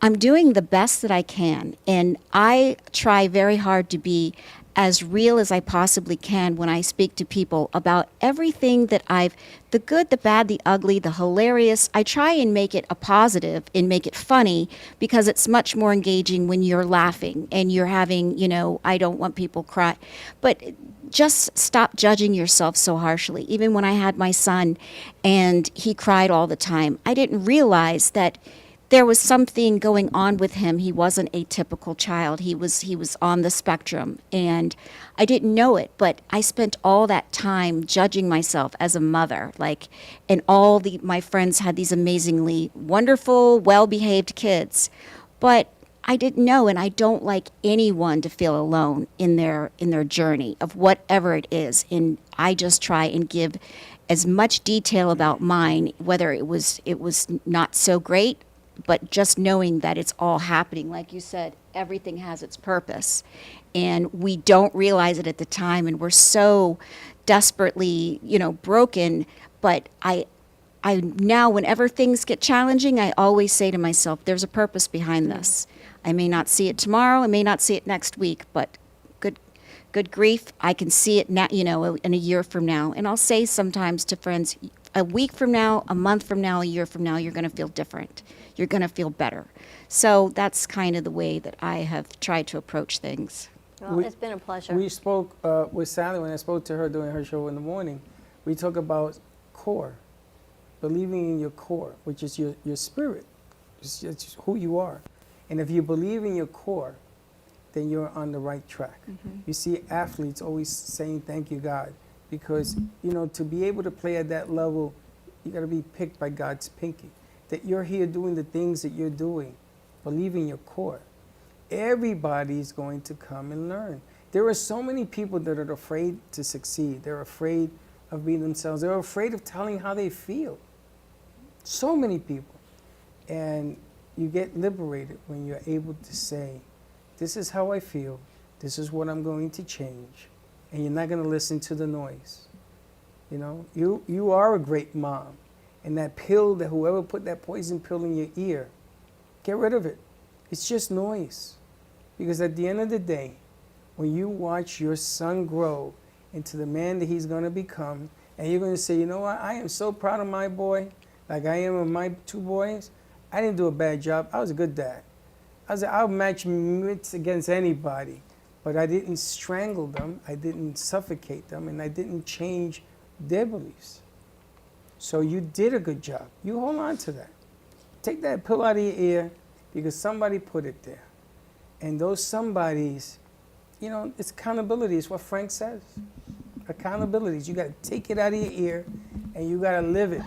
I'm doing the best that I can, and I try very hard to be as real as I possibly can when I speak to people about everything that the good, the bad, the ugly, the hilarious. I try and make it a positive and make it funny, because it's much more engaging when you're laughing and you're having, you know, I don't want people cry. But just stop judging yourself so harshly. Even when I had my son and he cried all the time, I didn't realize that there was something going on with him. He wasn't a typical child. He was on the spectrum, and I didn't know it, but I spent all that time judging myself as a mother, and my friends had these amazingly wonderful, well-behaved kids, but I didn't know, and I don't like anyone to feel alone in their journey of whatever it is, and I just try and give as much detail about mine, whether it was not so great, but just knowing that it's all happening. Like you said, everything has its purpose, and we don't realize it at the time, and we're so desperately, broken. But I now, whenever things get challenging, I always say to myself, there's a purpose behind this. I may not see it tomorrow, I may not see it next week, but good grief, I can see it now, in a year from now. And I'll say sometimes to friends, a week from now, a month from now, a year from now, you're going to feel different. You're going to feel better. So that's kind of the way that I have tried to approach things. Well, it's been a pleasure. We spoke with Sally when I spoke to her during her show in the morning. We talk about core, believing in your core, which is your spirit. It's who you are. And if you believe in your core, then you're on the right track. Mm-hmm. You see athletes always saying, thank you, God, because, to be able to play at that level, you got to be picked by God's pinky. That you're here doing the things that you're doing. Believe in your core. Everybody's going to come and learn. There are so many people that are afraid to succeed. They're afraid of being themselves. They're afraid of telling how they feel. So many people. And you get liberated when you're able to say, this is how I feel. This is what I'm going to change. And you're not going to listen to the noise. You are a great mom. And that pill, that whoever put that poison pill in your ear, get rid of it. It's just noise. Because at the end of the day, when you watch your son grow into the man that he's going to become, and you're going to say, you know what, I am so proud of my boy, like I am of my two boys. I didn't do a bad job. I was a good dad. I'll match mitts against anybody. But I didn't strangle them. I didn't suffocate them. And I didn't change their beliefs. So you did a good job. You hold on to that. Take that pill out of your ear because somebody put it there. And those somebodies, you know, it's accountability. It's what Frank says. Accountabilities. You got to take it out of your ear and you got to live it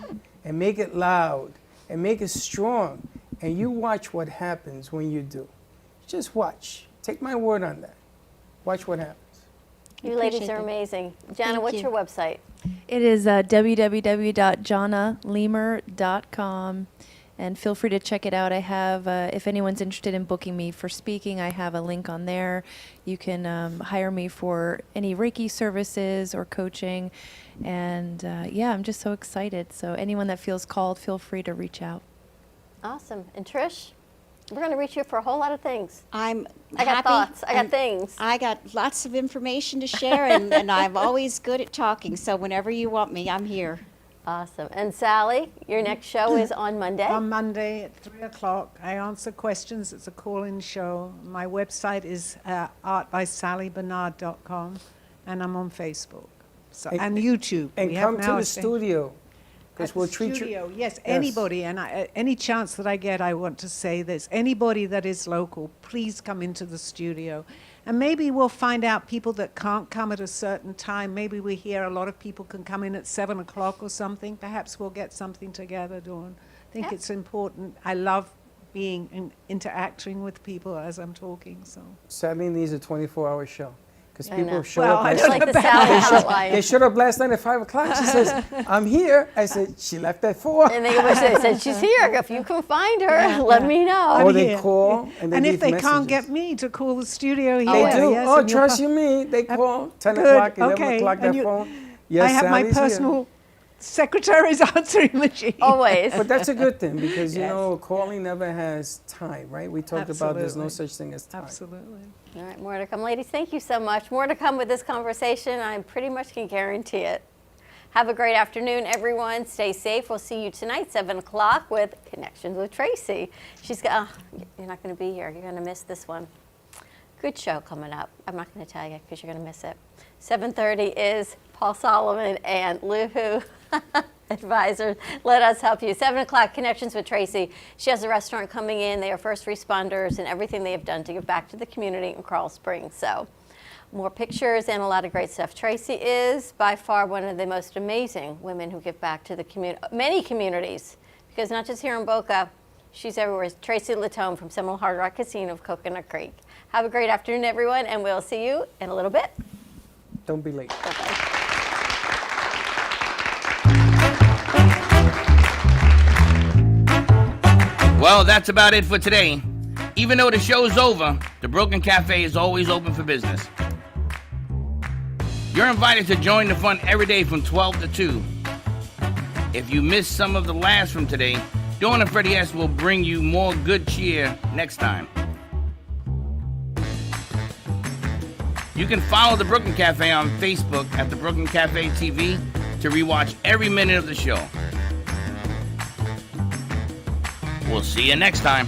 and make it loud and make it strong. And you watch what happens when you do. Just watch. Take my word on that. Watch what happens. You ladies are amazing. Jana, what's your website? It is www.janalemer.com. And feel free to check it out. I have, if anyone's interested in booking me for speaking, I have a link on there. You can hire me for any Reiki services or coaching. And yeah, I'm just so excited. So anyone that feels called, feel free to reach out. Awesome. And Trish, we're going to reach you for a whole lot of things. I got happy thoughts. I got and things. I got lots of information to share, and I'm always good at talking. So whenever you want me, I'm here. Awesome. And Sally, your next show is on Monday? On Monday at 3 o'clock. I answer questions. It's a call-in show. My website is artbysallybernard.com, and I'm on Facebook and YouTube. And We come have to now the a thing. studio. Because At we'll the treat studio, you. yes, anybody, and any chance that I get, I want to say this. Anybody that is local, please come into the studio. And maybe we'll find out people that can't come at a certain time. Maybe we hear a lot of people can come in at 7 o'clock or something. Perhaps we'll get something together, Dawn. I think it's important. I love being interacting with people as I'm talking. So Sadly, needs a 24-hour show. Because I people know. show Well, up I last don't night. know about that. They showed up last night at 5 o'clock. She says, I'm here. I said, she left at 4. And they said, she's here. If you can find her, let me know. Or they call and they and leave if they messages. can't get me to call the studio here, They do. yes, Oh, and you'll trust come. you me. They call 10 Good, o'clock, 11 okay. o'clock, And their you- phone. Yes, I have my Sally's here. personal secretary's answering machine. Always. But that's a good thing because, you Yes. know, calling never has time, right? We talked about there's no Absolutely. such thing as time. Absolutely. All right, more to come. Ladies, thank you so much. More to come with this conversation. I pretty much can guarantee it. Have a great afternoon, everyone. Stay safe. We'll see you tonight, 7 o'clock, with Connections with Tracy. She's got, you're not going to be here. You're going to miss this one. Good show coming up. I'm not going to tell you because you're going to miss it. 7:30 is Paul Solomon and Luhu Advisors. Let us help you. 7 o'clock, Connections with Tracy. She has a restaurant coming in. They are first responders and everything they have done to give back to the community in Coral Springs. So more pictures and a lot of great stuff. Tracy is by far one of the most amazing women who give back to the many communities, because not just here in Boca, she's everywhere. Tracy Latone from Seminole Hard Rock Casino of Coconut Creek. Have a great afternoon, everyone, and we'll see you in a little bit. Don't be late. Well, that's about it for today. Even though the show's over, the Broken Cafe is always open for business. You're invited to join the fun every day from 12 to 2. If you missed some of the laughs from today, Dawn and Freddie S. will bring you more good cheer next time. You can follow the Brooklyn Cafe on Facebook at the Brooklyn Cafe TV to rewatch every minute of the show. We'll see you next time.